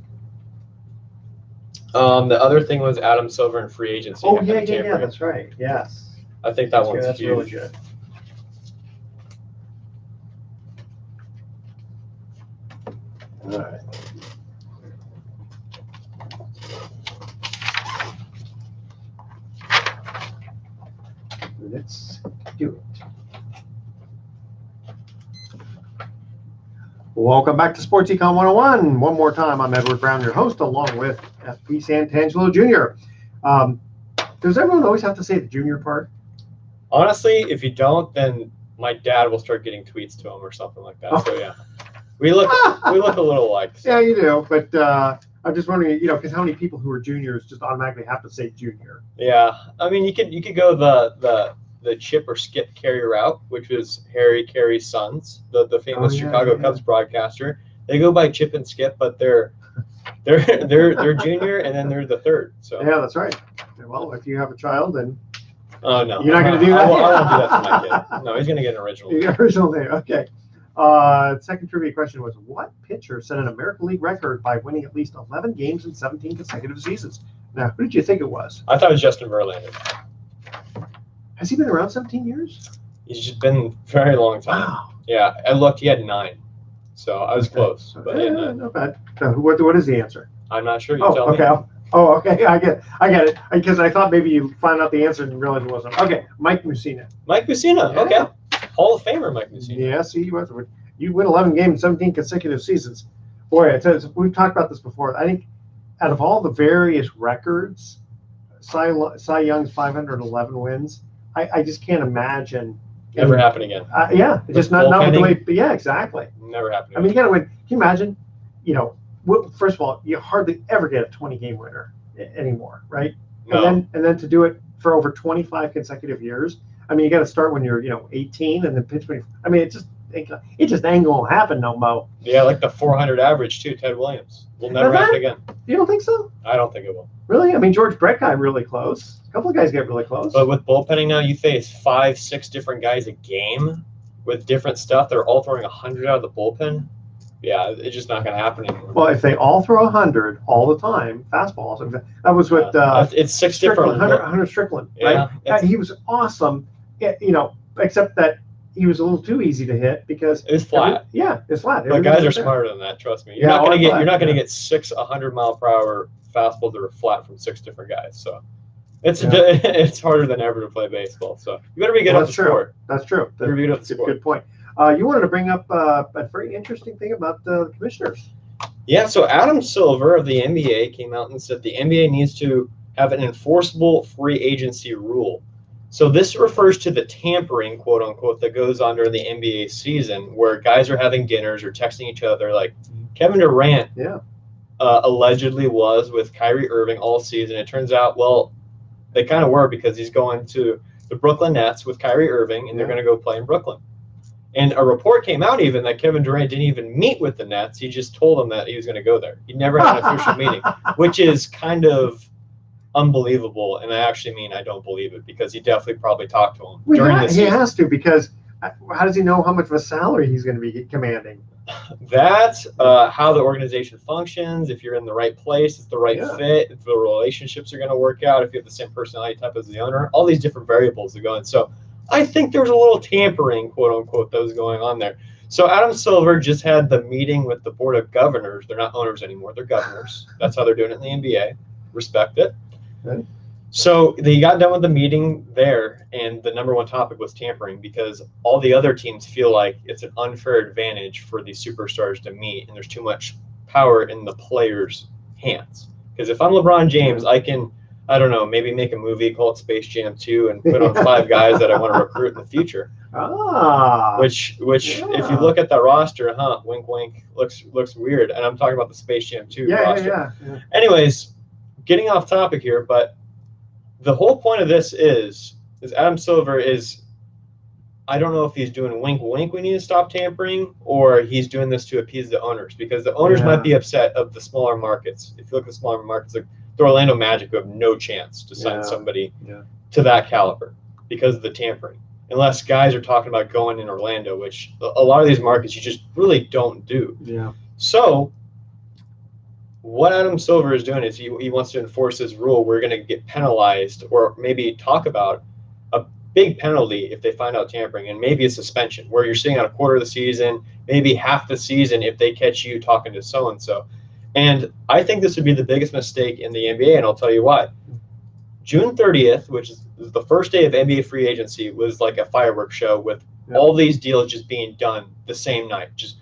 S1: The other thing was Adam Silver and free agency.
S2: Oh, yeah, that's right. Yes.
S1: I think that one's
S2: that's
S1: huge.
S2: really good. All right. Let's do it. Welcome back to Sports Econ 101. One more time, I'm Edward Brown, your host, along with FP Santangello Jr. Does everyone always have to say the junior part?
S1: Honestly, if you don't, then my dad will start getting tweets to him or something like that. So yeah, we look a little alike. So.
S2: Yeah, you do. But I'm just wondering, because how many people who are juniors just automatically have to say junior?
S1: Yeah, I mean, you could go the Chip or Skip Carey route, which was Harry Carey's sons, the famous Chicago Cubs broadcaster. They go by Chip and Skip, but they're junior and then they're the third. So
S2: yeah, that's right. Well, if you have a child, then
S1: oh no,
S2: you're not going to do that.
S1: I won't do that to my kid. No, he's going to get an original.
S2: You get original name. Okay. Second trivia question was: what pitcher set an American League record by winning at least 11 games in 17 consecutive seasons? Now, who did you think it was?
S1: I thought it was Justin Verlander.
S2: Has he been around 17 years?
S1: He's just been a very long time.
S2: Wow.
S1: Yeah, I looked. He had 9, so I was close. But
S2: yeah, not bad. So what is the answer?
S1: I'm not sure. You tell me.
S2: Okay. I get it. Because I thought maybe you find out the answer and realize it wasn't. Okay, Mike Mussina.
S1: Mike Mussina. Yeah. Okay. Hall of Famer Mike Mussina.
S2: Yes, he was. You win 11 games, 17 consecutive seasons. Boy, we've talked about this before. I think out of all the various records, Cy Young's 511 wins. I just can't imagine.
S1: Never happen again.
S2: Yeah, just not with the way. Yeah, exactly.
S1: Never happen.
S2: I mean, you got to win. Can you imagine? First of all, you hardly ever get a 20-game winner anymore, right?
S1: No.
S2: And then to do it for over 25 consecutive years. I mean, you got to start when you're 18 and then pitch when. I mean, it just ain't gonna happen, no mo.
S1: Yeah, like the 400 average too. Ted Williams will never happen again.
S2: You don't think so?
S1: I don't think it will.
S2: Really? I mean, George Brett got really close. A couple of guys get really close.
S1: But with bullpenning now, you face 5-6 different guys a game with different stuff. They're all throwing 100 out of the bullpen. Yeah, it's just not going to happen anymore.
S2: Well, if they all throw 100 all the time, fastballs. That was with
S1: it's 6 different.
S2: Hunter Strickland, right? Yeah, he was awesome. Except that he was a little too easy to hit because
S1: it was flat.
S2: It's flat.
S1: But guys are smarter than that. Trust me. You're not going to get 6 100-mile-per-hour fastballs that are flat from 6 different guys. So it's harder than ever to play baseball. So you better be good at the sport.
S2: That's true. That's a good point. You wanted to bring up a very interesting thing about the commissioners.
S1: Yeah, so Adam Silver of the NBA came out and said the NBA needs to have an enforceable free agency rule. So this refers to the tampering, quote unquote, that goes on during the NBA season where guys are having dinners or texting each other. Like Kevin Durant allegedly was with Kyrie Irving all season. It turns out, well, they kind of were because he's going to the Brooklyn Nets with Kyrie Irving and they're going to go play in Brooklyn. And a report came out even that Kevin Durant didn't even meet with the Nets. He just told them that he was going to go there. He never had an official meeting, which is kind of unbelievable. And I actually mean I don't believe it because he definitely probably talked to him during this season.
S2: He has to because how does he know how much of a salary he's going to be commanding?
S1: That's how the organization functions. If you're in the right place, it's the right fit. If the relationships are going to work out, if you have the same personality type as the owner, all these different variables that go in. So I think there was a little tampering, quote unquote, that was going on there. So Adam Silver just had the meeting with the board of governors. They're not owners anymore. They're governors. That's how they're doing it in the NBA. Respect it. Okay. So they got done with the meeting there, and the number one topic was tampering because all the other teams feel like it's an unfair advantage for these superstars to meet, and there's too much power in the players' hands. Because if I'm LeBron James, I can, I don't know, maybe make a movie called Space Jam 2 and put on 5 guys that I want to recruit in the future. Which if you look at the roster, wink wink, looks weird. And I'm talking about the Space Jam 2 roster.
S2: Yeah.
S1: Anyways, getting off topic here, but the whole point of this is Adam Silver is, I don't know if he's doing wink wink, we need to stop tampering, or he's doing this to appease the owners, because the owners might be upset of the smaller markets. If you look at the smaller markets, like the Orlando Magic, who have no chance to sign somebody to that caliber because of the tampering. Unless guys are talking about going in Orlando, which a lot of these markets you just really don't do.
S2: Yeah.
S1: So what Adam Silver is doing is he wants to enforce this rule. We're going to get penalized, or maybe talk about a big penalty if they find out tampering, and maybe a suspension where you're sitting out a quarter of the season, maybe half the season if they catch you talking to so-and-so. And I think this would be the biggest mistake in the NBA, and I'll tell you why. June 30th, which is the first day of NBA free agency, was like a fireworks show with all these deals just being done the same night. Just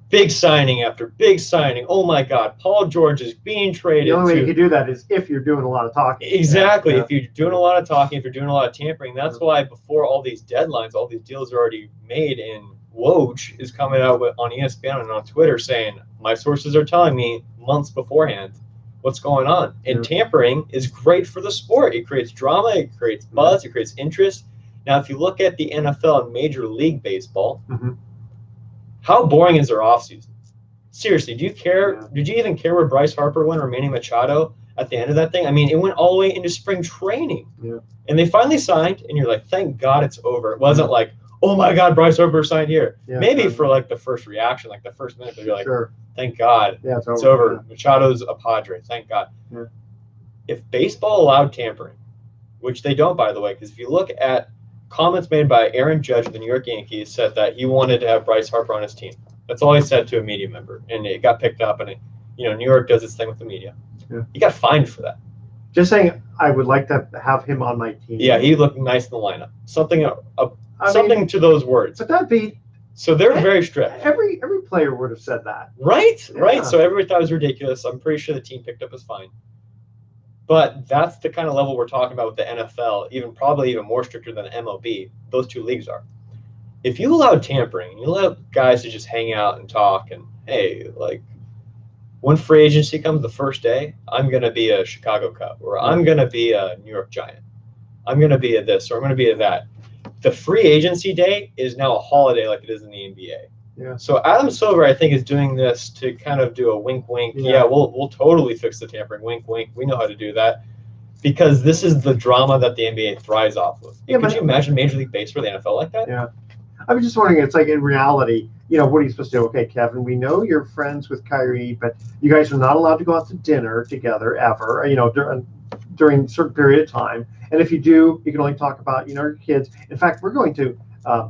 S1: big signing after big signing. Oh my God, Paul George is being traded.
S2: The only way you can do that is if you're doing a lot of talking.
S1: Exactly. If you're doing a lot of talking, if you're doing a lot of tampering, that's why before all these deadlines, all these deals are already made, and Woj is coming out on ESPN and on Twitter saying, my sources are telling me months beforehand what's going on. And tampering is great for the sport. It creates drama, it creates buzz, it creates interest. Now, if you look at the NFL and Major League Baseball, how boring is their offseason? Seriously, do you care? Did you even care where Bryce Harper went or Manny Machado at the end of that thing? I mean, it went all the way into spring training. And they finally signed, and you're like, thank God it's over. It wasn't like, oh my God, Bryce Harper signed here. Maybe for like the first reaction, like the first minute, but you're like, thank God it's over. Machado's a Padre. Thank God. If baseball allowed tampering, which they don't, by the way, because if you look at comments made by Aaron Judge of the New York Yankees, said that he wanted to have Bryce Harper on his team. That's all he said to a media member, and it got picked up. And New York does its thing with the media. He got fined for that.
S2: Just saying, I would like to have him on my team.
S1: Yeah, he looked nice in the lineup. Something to those words.
S2: But that'd be.
S1: So they're very strict.
S2: Every player would have said that.
S1: Right. So everybody thought it was ridiculous. I'm pretty sure the team picked up his fine. But that's the kind of level we're talking about with the NFL, probably even more stricter than the MLB. Those two leagues are. If you allow tampering, you allow guys to just hang out and talk, and hey, like when free agency comes the first day, I'm going to be a Chicago Cub, or I'm going to be a New York Giant. I'm going to be a this, or I'm going to be a that. The free agency day is now a holiday like it is in the NBA. So Adam Silver, I think, is doing this to kind of do a wink, wink. We'll totally fix the tampering. Wink, wink. We know how to do that, because this is the drama that the NBA thrives off of. Could you imagine Major League Baseball or the NFL like that?
S2: I was just wondering, it's like in reality, what are you supposed to do? Okay, Kevin, we know you're friends with Kyrie, but you guys are not allowed to go out to dinner together ever, during a certain period of time. And if you do, you can only talk about, your kids. In fact, we're going to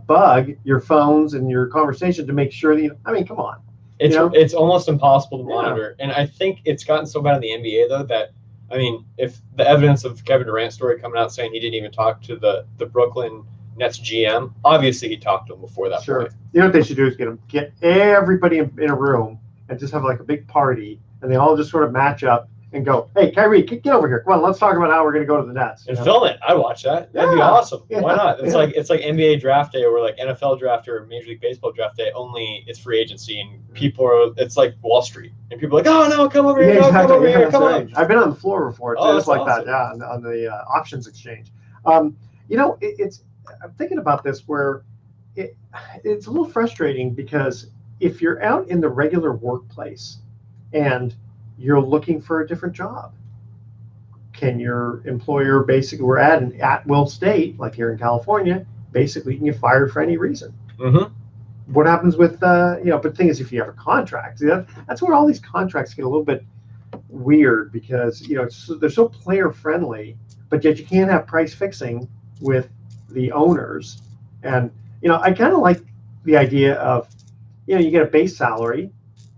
S2: bug your phones and your conversation to make sure that come on.
S1: It's almost impossible to monitor. And I think it's gotten so bad in the NBA, though, that, if the evidence of Kevin Durant's story coming out saying he didn't even talk to the Brooklyn Nets GM, obviously he talked to him before that point.
S2: You know what they should do is get everybody in a room and just have like a big party, and they all just sort of match up and go, hey, Kyrie, get over here. Come on, let's talk about how we're going to go to the Nets.
S1: And film it. I'd watch that. That'd be awesome. Why not? It's like NBA draft day, or like NFL draft or Major League Baseball draft day, only it's free agency, and it's like Wall Street. And people are like, oh, no, come over here. Come over here. Come on.
S2: I've been on the floor before. It's like
S1: awesome.
S2: That, on the options exchange. I'm thinking about this where it's a little frustrating, because if you're out in the regular workplace and you're looking for a different job, can your employer basically, we're at an at-will state, like here in California, basically you can get fired for any reason. What happens with, but the thing is, if you have a contract, that's where all these contracts get a little bit weird, because, they're so player friendly, but yet you can't have price fixing with the owners. And, I kind of like the idea of, you get a base salary,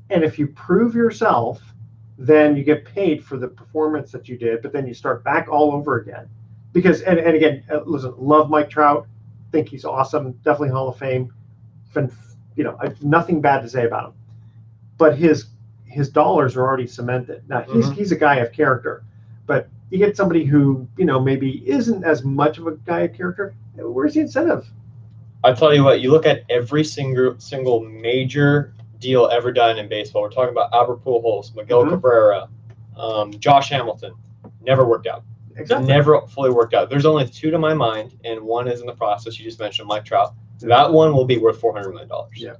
S2: and if you prove yourself, then you get paid for the performance that you did, but then you start back all over again. Because, and again, listen, love Mike Trout, think he's awesome, definitely Hall of Fame, nothing bad to say about him. But his his dollars are already cemented. Now
S1: Mm-hmm.
S2: he's a guy of character, but you get somebody who maybe isn't as much of a guy of character. Where's the incentive?
S1: I tell you what, you look at every single major deal ever done in baseball. We're talking about Albert Pujols, Miguel Cabrera, Josh Hamilton. Never worked out.
S2: Exactly.
S1: Never fully worked out. There's only 2 to my mind, and one is in the process. You just mentioned Mike Trout. That one will be worth $400 million.
S2: Yeah.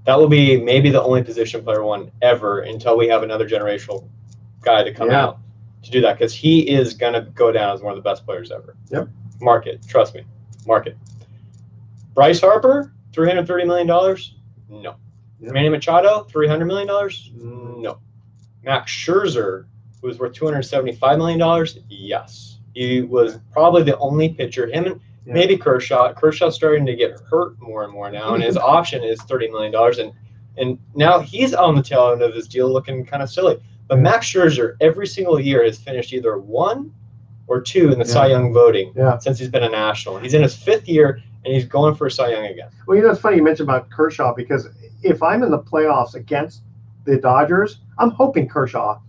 S1: That will be maybe the only position player one ever until we have another generational guy to come out to do that, because he is going to go down as one of the best players ever.
S2: Yep.
S1: Mark it. Trust me. Mark it. Bryce Harper, $330 million? No.
S2: Yep.
S1: Manny Machado, $300 million? No. Max Scherzer, who was worth $275 million? Yes. He was probably the only pitcher, him and maybe Kershaw. Kershaw's starting to get hurt more and more now, and his option is $30 million. And now he's on the tail end of his deal looking kind of silly. But Max Scherzer, every single year, has finished either 1 or 2 in the Cy Young voting since he's been a National. He's in his 5th year, and he's going for a Cy Young again.
S2: Well, it's funny you mentioned about Kershaw, because if I'm in the playoffs against the Dodgers, I'm hoping Kershaw.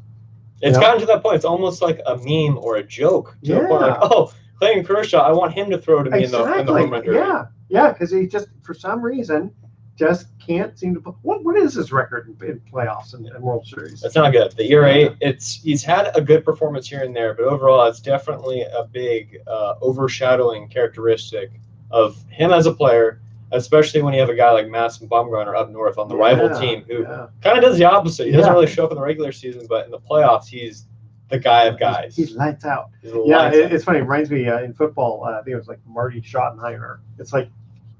S1: It's gotten to that point. It's almost like a meme or a joke. To the point like, oh, Clayton Kershaw, I want him to throw to me in the home run derby.
S2: Yeah, because he just, for some reason, just can't seem to. What is his record in playoffs and World Series?
S1: That's not good. The ERA, he's had a good performance here and there, but overall, it's definitely a big overshadowing characteristic of him as a player, especially when you have a guy like Madison Bumgarner up north on the rival team who kind of does the opposite. He doesn't really show up in the regular season, but in the playoffs, he's the guy of guys.
S2: He's lights out. It's funny. It reminds me in football, I think it was like Marty Schottenheimer. It's like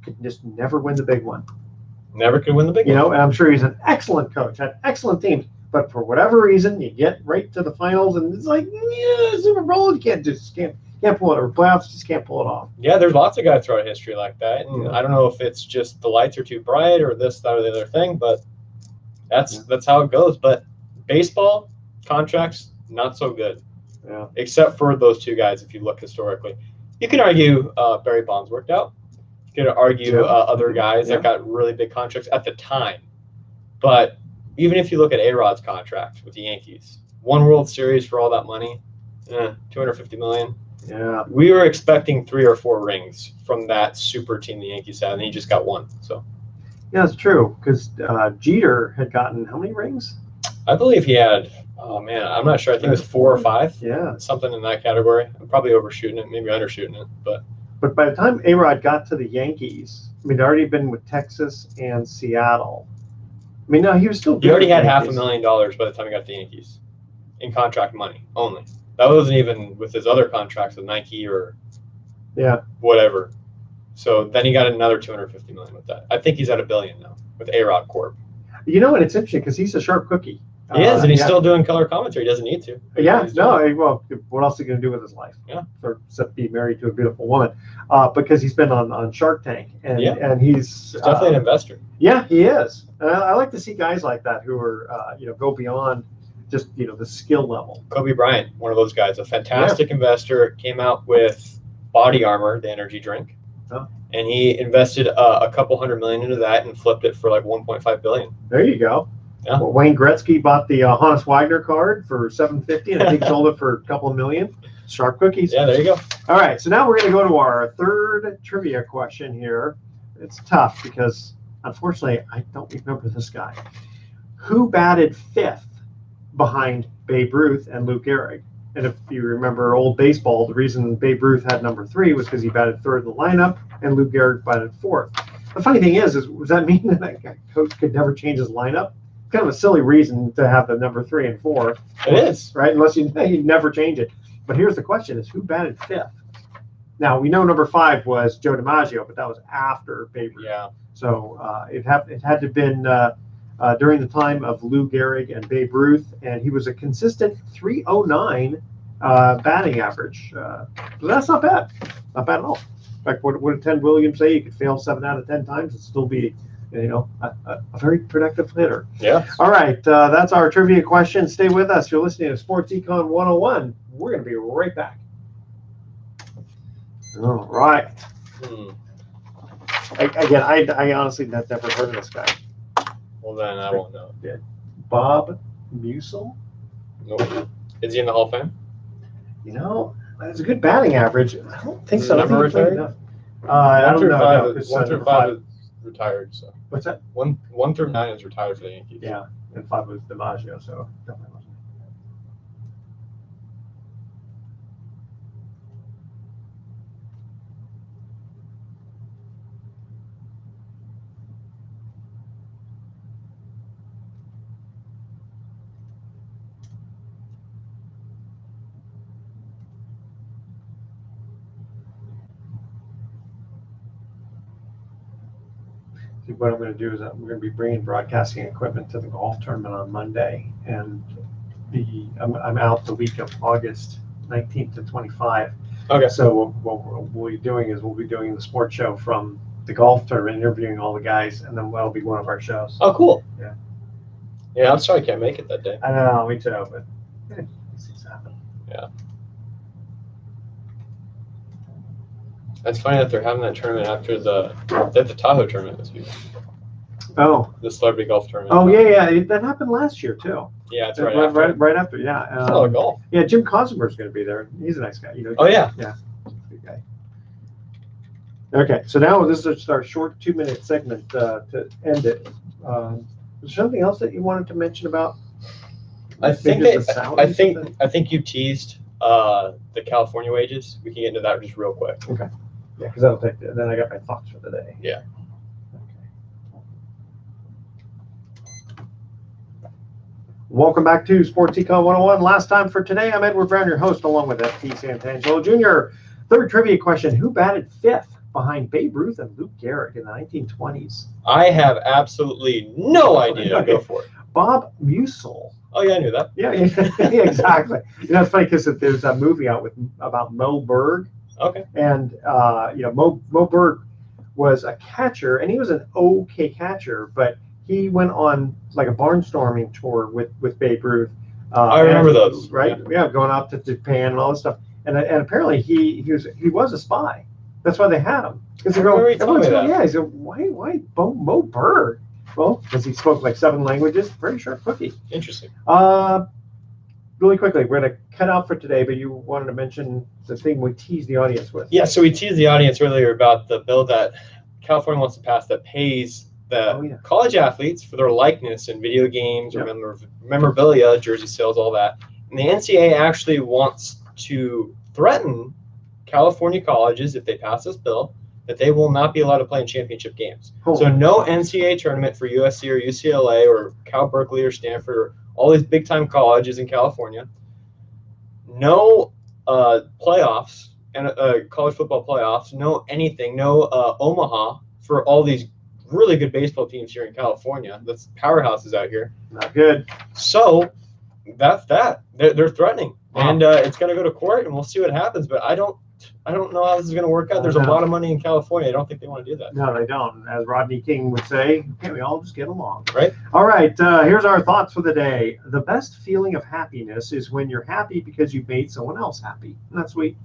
S2: he could just never win the big one.
S1: Never could win the big one.
S2: And I'm sure he's an excellent coach, had excellent teams, but for whatever reason, you get right to the finals, and it's like, Super Bowl, you can't pull it, or playoffs, just can't pull it off.
S1: Yeah, there's lots of guys throughout history like that, and I don't know if it's just the lights are too bright or this, that, or the other thing, but that's how it goes. But baseball contracts, not so good.
S2: Yeah.
S1: Except for those 2 guys, if you look historically. You can argue Barry Bonds worked out. You could argue other guys that got really big contracts at the time. But even if you look at A-Rod's contract with the Yankees, 1 World Series for all that money, $250 million.
S2: Yeah.
S1: We were expecting 3 or 4 rings from that super team the Yankees had, and he just got 1. So.
S2: Yeah, it's true, because Jeter had gotten how many rings?
S1: I believe he had, I'm not sure. I think it was 4 or 5.
S2: Yeah.
S1: Something in that category. I'm probably overshooting it, maybe undershooting it.
S2: But by the time A-Rod got to the Yankees, he'd already been with Texas and Seattle. No, he was still good.
S1: He already had $500,000 by the time he got to the Yankees in contract money only. That wasn't even with his other contracts with Nike or whatever. So then he got another $250 million with that. I think he's at $1 billion now with A-Rod Corp.
S2: And it's interesting because he's a sharp cookie.
S1: He is, and he's still doing color commentary. He doesn't need to.
S2: Well, what else is he going to do with his life? Except be married to a beautiful woman. Because he's been on Shark Tank, and he's
S1: definitely an investor.
S2: Yeah, he is. And I like to see guys like that who are, go beyond just, the skill level.
S1: Kobe Bryant, one of those guys, a fantastic investor, came out with Body Armor, the energy drink.
S2: Oh.
S1: And he invested a couple $100 million into that and flipped it for like $1.5 billion.
S2: There you go. Yeah. Well, Wayne Gretzky bought the Honus Wagner card for $750, and I think sold it for a couple of million. Sharp cookies.
S1: Yeah, there you go.
S2: All right, so now we're going to go to our 3rd trivia question here. It's tough because, unfortunately, I don't remember this guy. Who batted 5th behind Babe Ruth and Lou Gehrig? And if you remember old baseball, the reason Babe Ruth had number 3 was because he batted 3rd in the lineup, and Lou Gehrig batted 4th. The funny thing is does that mean that coach could never change his lineup? Kind of a silly reason to have the number 3 and 4.
S1: It is,
S2: right? Unless you never change it. But here's the question: is who batted 5th? Now we know number 5 was Joe DiMaggio, but that was after Babe Ruth.
S1: Yeah.
S2: So it had to have been during the time of Lou Gehrig and Babe Ruth, and he was a consistent 309 batting average. So that's not bad at all. In fact, what did Ted Williams say? You could fail 7 out of 10 times and still be a very productive hitter.
S1: Yeah.
S2: All right. That's our trivia question. Stay with us. You're listening to Sports Econ 101. We're going to be right back. All right. I honestly have never heard of this guy.
S1: Well, then I won't know.
S2: Bob Musil?
S1: Nope. Is he in the Hall of Fame?
S2: You know, that's a good batting average. I don't think so.
S1: Number retired?
S2: I don't know. No,
S1: 1 through 5 is retired. So
S2: what's that?
S1: 1 through 9 is retired for the Yankees.
S2: Yeah, and 5 was DiMaggio, so definitely wasn't. See, what I'm going to do is I'm going to be bringing broadcasting equipment to the golf tournament on Monday, and I'm out the week of August 19th to 25.
S1: Okay.
S2: So what we'll be doing is we'll be doing the sports show from the golf tournament, interviewing all the guys, and then that'll be one of our shows.
S1: Oh, cool.
S2: Yeah.
S1: Yeah, I'm sorry I can't make it that day.
S2: I know, me too, but these things happen.
S1: Yeah. That's funny that they're having that tournament after they had the Tahoe tournament this week.
S2: Oh.
S1: The celebrity golf tournament.
S2: Oh, yeah. That happened last year, too.
S1: Yeah, it's right after.
S2: Right after, yeah.
S1: It's a lot of golf.
S2: Yeah, Jim Cosmer's going to be there. He's a nice guy. You know.
S1: Oh, yeah.
S2: Yeah. Good guy. Okay, so now this is just our short 2-minute segment to end it. Was there something else that you wanted to mention about?
S1: I think you teased the California wages. We can get into that just real quick.
S2: Okay. Yeah, because that'll take. Then I got my thoughts for the day.
S1: Yeah.
S2: Welcome back to Sports Econ 101. Last time for today, I'm Edward Brown, your host, along with FP Santangello Jr. Third trivia question: who batted 5th behind Babe Ruth and Lou Gehrig in the 1920s?
S1: I have absolutely no idea.
S2: Okay.
S1: Go for it.
S2: Bob Musil.
S1: Oh yeah, I knew that.
S2: Yeah, exactly. It's funny because there's a movie out about Mo Berg.
S1: Okay.
S2: And Mo Berg was a catcher, and he was an okay catcher, but he went on like a barnstorming tour with Babe Ruth.
S1: I remember those.
S2: Right? Yeah, going out to Japan and all this stuff. And apparently he was a spy. That's why they had him. Because they're going, yeah. He said, why Mo Berg? Well, because he spoke like 7 languages. Very sharp cookie.
S1: Interesting.
S2: Really quickly, we're going to cut out for today, but you wanted to mention the thing we teased the audience with.
S1: Yeah, so we teased the audience earlier about the bill that California wants to pass that pays the college athletes for their likeness in video games or memorabilia, jersey sales, all that. And the NCAA actually wants to threaten California colleges, if they pass this bill, that they will not be allowed to play in championship games. So no NCAA tournament for USC or UCLA or Cal Berkeley or Stanford or all these big-time colleges in California. No playoffs and college football playoffs. No anything. No Omaha for all these really good baseball teams here in California. That's powerhouses out here.
S2: Not good.
S1: So that's that. They're threatening, and it's going to go to court, and we'll see what happens. But I don't know how this is going to work out. There's a lot of money in California. I don't think they want to do that.
S2: No, they don't. As Rodney King would say, can't we all just get along?
S1: Right.
S2: All right. Here's our thoughts for the day. The best feeling of happiness is when you're happy because you've made someone else happy. That's sweet.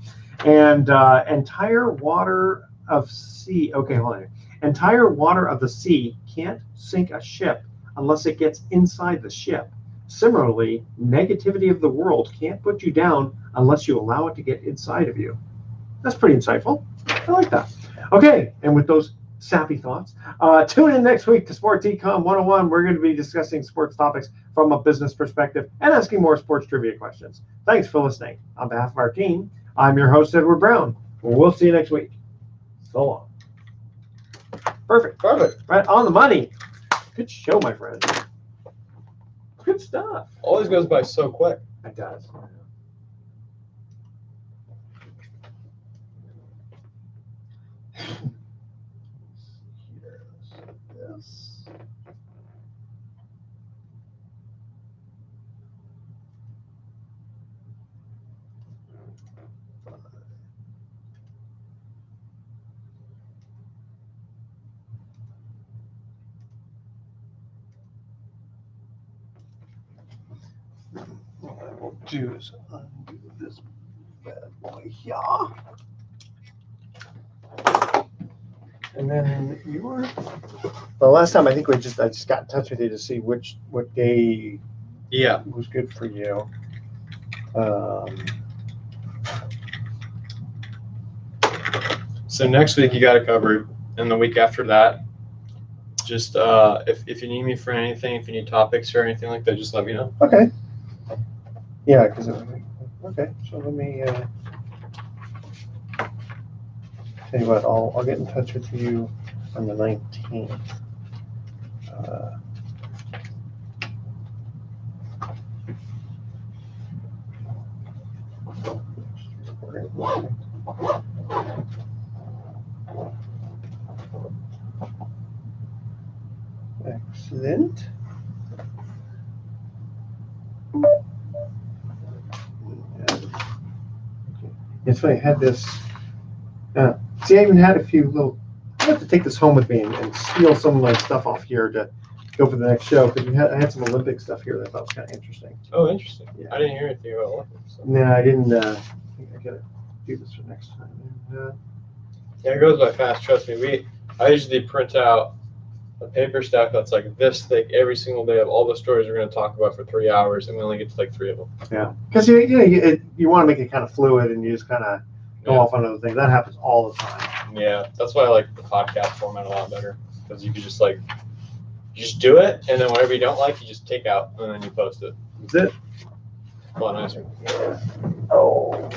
S2: And entire water of sea. Okay, hold on. Entire water of the sea can't sink a ship unless it gets inside the ship. Similarly, negativity of the world can't put you down unless you allow it to get inside of you. That's pretty insightful. I like that. Okay, and with those sappy thoughts, tune in next week to Sports Econ 101. We're going to be discussing sports topics from a business perspective and asking more sports trivia questions. Thanks for listening. On behalf of our team, I'm your host, Edward Brown. We'll see you next week. So long. Perfect. Right on the money. Good show, my friend. Good stuff.
S1: Always goes by so quick.
S2: It does. Yes. What I will do is undo this bad boy here. And then you were. Well, last time I think I just got in touch with you to see what day
S1: Yeah.
S2: was good for you.
S1: So next week you got it covered, and the week after that, just if you need me for anything, if you need topics or anything like that, just let me know.
S2: Okay. Yeah, because okay. So let me tell you what. I'll get in touch with you on the 19th. Excellent. It's funny, I had this. See, I even had a few little. I have to take this home with me and steal some of my stuff off here to go for the next show because I had some Olympic stuff here that I thought was kind of interesting.
S1: Oh, interesting. Yeah. I didn't hear anything about Olympics. So.
S2: No, I didn't. I think I gotta do this for next time.
S1: Yeah, it goes by fast. Trust me. I usually print out a paper stack that's like this thick every single day of all the stories we're going to talk about for 3 hours, and we only get to like 3 of them.
S2: Yeah, because you want to make it kind of fluid, and you just kind of go off on other things. That happens all the time.
S1: Yeah, that's why I like the podcast format a lot better, because you can just you just do it, and then whatever you don't like, you just take out, and then you post it.
S2: That's it.
S1: A lot nicer.
S2: Oh,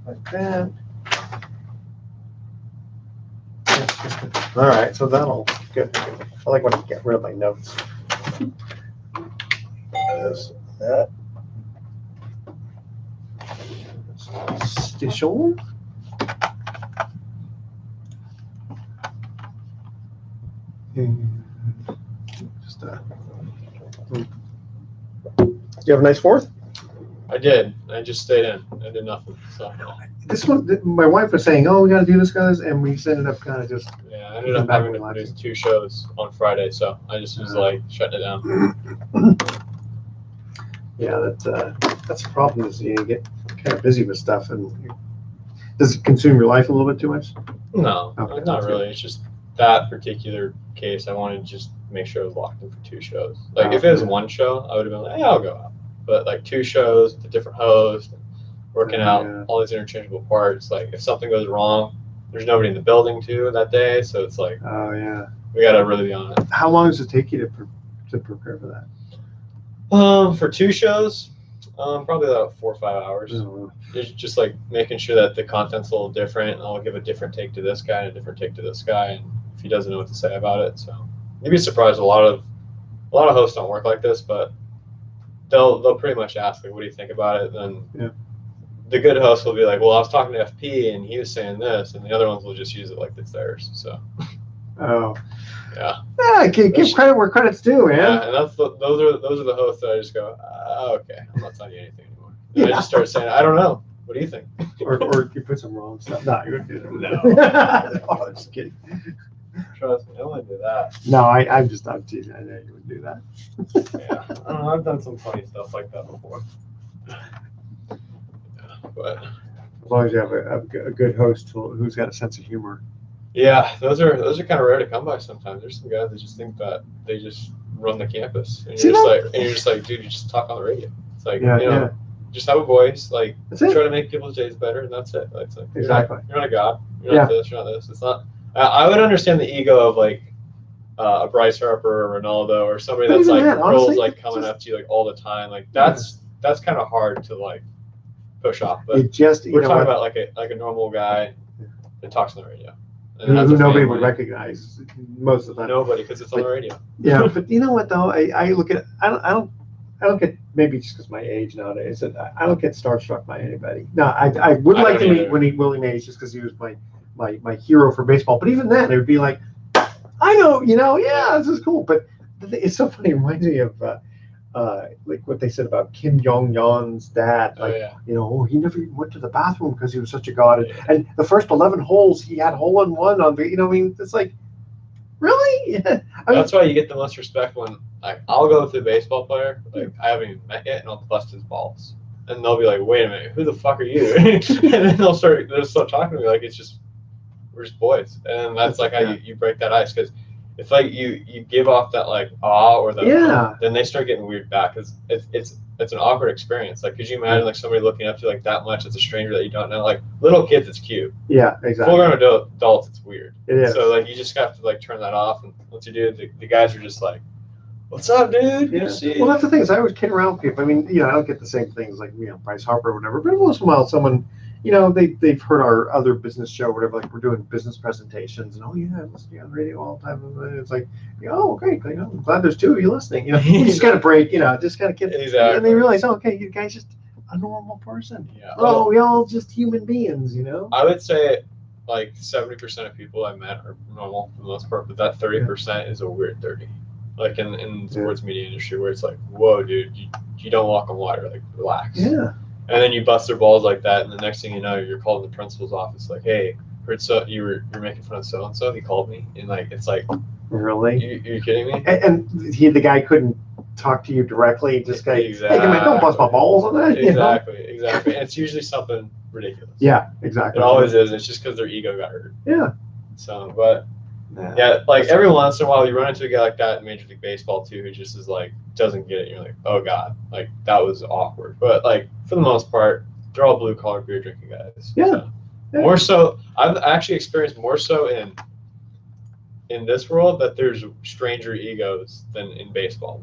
S2: like that. All right, so that'll good. I like when I get rid of my notes. That. Stichel. Just you have a nice 4th?
S1: I did. I just stayed in. I did nothing. So.
S2: This one, my wife was saying, "Oh, we got to do this, guys," and we ended up kind of just.
S1: Yeah, I ended up having to produce 2 shows on Friday, so I just was shutting it down.
S2: Yeah, that's a problem. Is you get kind of busy with stuff, and does it consume your life a little bit too much?
S1: No, not really. It's just that particular case. I wanted to just make sure I was locked in for 2 shows. Like if it was 1 show, I would have been like, "Yeah, I'll go out." But like 2 shows with a different host, working out all these interchangeable parts. Like if something goes wrong, there's nobody in the building too that day, so it's like,
S2: oh yeah,
S1: we gotta really be on it.
S2: How long does it take you to prepare for that?
S1: For 2 shows, probably about 4 or 5 hours. It's just like making sure that the content's a little different. I'll give a different take to this guy and a different take to this guy, and if he doesn't know what to say about it, so you'd be surprised. A lot of hosts don't work like this, but they'll pretty much ask, like, what do you think about it? And then the good host will be like, well, I was talking to FP and he was saying this, and the other ones will just use it like it's theirs. So.
S2: Oh.
S1: Yeah.
S2: Yeah, give credit where credit's due, man.
S1: Yeah, and those are the hosts that I just go, okay, I'm not telling you anything anymore. And I just start saying, I don't know. What do you think?
S2: or you put some wrong stuff. No, you wouldn't do that.
S1: No.
S2: Oh, I'm just kidding.
S1: Trust me, I wouldn't do that.
S2: No, I'm teasing. I know you wouldn't do that.
S1: Yeah, I don't know, I've done some funny stuff like that before. But
S2: as long as you have a good host who's got a sense of humor.
S1: Yeah, those are kind of rare to come by sometimes. There's some guys that just think that they just run the campus, and you're just like, dude, you just talk on the radio. It's like, just have a voice, like try to make people's days better, and that's it. It's like,
S2: exactly.
S1: You're not a god. You're not this. You're not this. It's not. I would understand the ego of like a Bryce Harper or Ronaldo or somebody that's like girls like coming up to you like all the time. Like that's kind of hard to like push off. But we're talking about like a normal guy that talks on the radio.
S2: Who nobody would recognize most of the time.
S1: Nobody, because it's on the radio.
S2: Yeah, but you know what though? I look at I don't get, maybe just because my age nowadays, I don't get starstruck by anybody. No, I would like to meet Willie Mays just because he was my hero for baseball. But even then, it would be like, I know, this is cool. But it's so funny. It reminds me of like what they said about Kim Jong-un's dad. Like, he never even went to the bathroom because he was such a god. And the first 11 holes, he had hole-in-one on the, it's like, really?
S1: That's why you get the most respect when, like, I'll go with a baseball player, like, I haven't even met yet, and I'll bust his balls. And they'll be like, wait a minute, who the fuck are you? And then they'll start talking to me like we're just boys. And that's like how you break that ice. Because if like you give off that like awe or that,
S2: Yeah.
S1: then they start getting weird back because it's an awkward experience. Like, could you imagine like somebody looking up to you like that much as a stranger that you don't know? Like little kids, it's cute.
S2: Yeah, exactly.
S1: Full-grown adults, it's weird.
S2: It is.
S1: So like you just have to like turn that off, and once you do, the guys are just like, "What's up, dude?
S2: Yeah.
S1: Good to see you."
S2: Well, that's the thing is I always kid around people. I mean, I don't get the same things like Bryce Harper or whatever, but once in a while someone, they've heard our other business show or whatever, like we're doing business presentations, and I listen to you on the radio all the time. And it's like, oh, great, I'm glad there's two of you listening. You just got to break, just got to get,
S1: exactly.
S2: And they realize, oh, okay, you guys just a normal person.
S1: Yeah.
S2: Oh, we all just human beings,
S1: I would say like 70% of people I met are normal for the most part, but that 30% is a weird 30. Like in the sports media industry, where it's like, whoa, dude, you don't walk on water. Like, relax.
S2: Yeah.
S1: And then you bust their balls like that, and the next thing you know, you're called in the principal's office, like, hey, heard you're making fun of so and so. He called me, and like, it's like,
S2: really?
S1: You're kidding me?
S2: And the guy couldn't talk to you directly. Just like,
S1: exactly.
S2: Hey, man, don't bust my balls on that.
S1: Exactly. And it's usually something ridiculous.
S2: Yeah, exactly.
S1: It always is. It's just because their ego got hurt.
S2: Yeah.
S1: So, but. Yeah, like every once in a while you run into a guy like that in Major League Baseball too, who just is like doesn't get it. You're like, oh god, like that was awkward. But like for the most part, they're all blue collar beer drinking guys.
S2: Yeah.
S1: So, more so, I've actually experienced more so in this world that there's stranger egos than in baseball.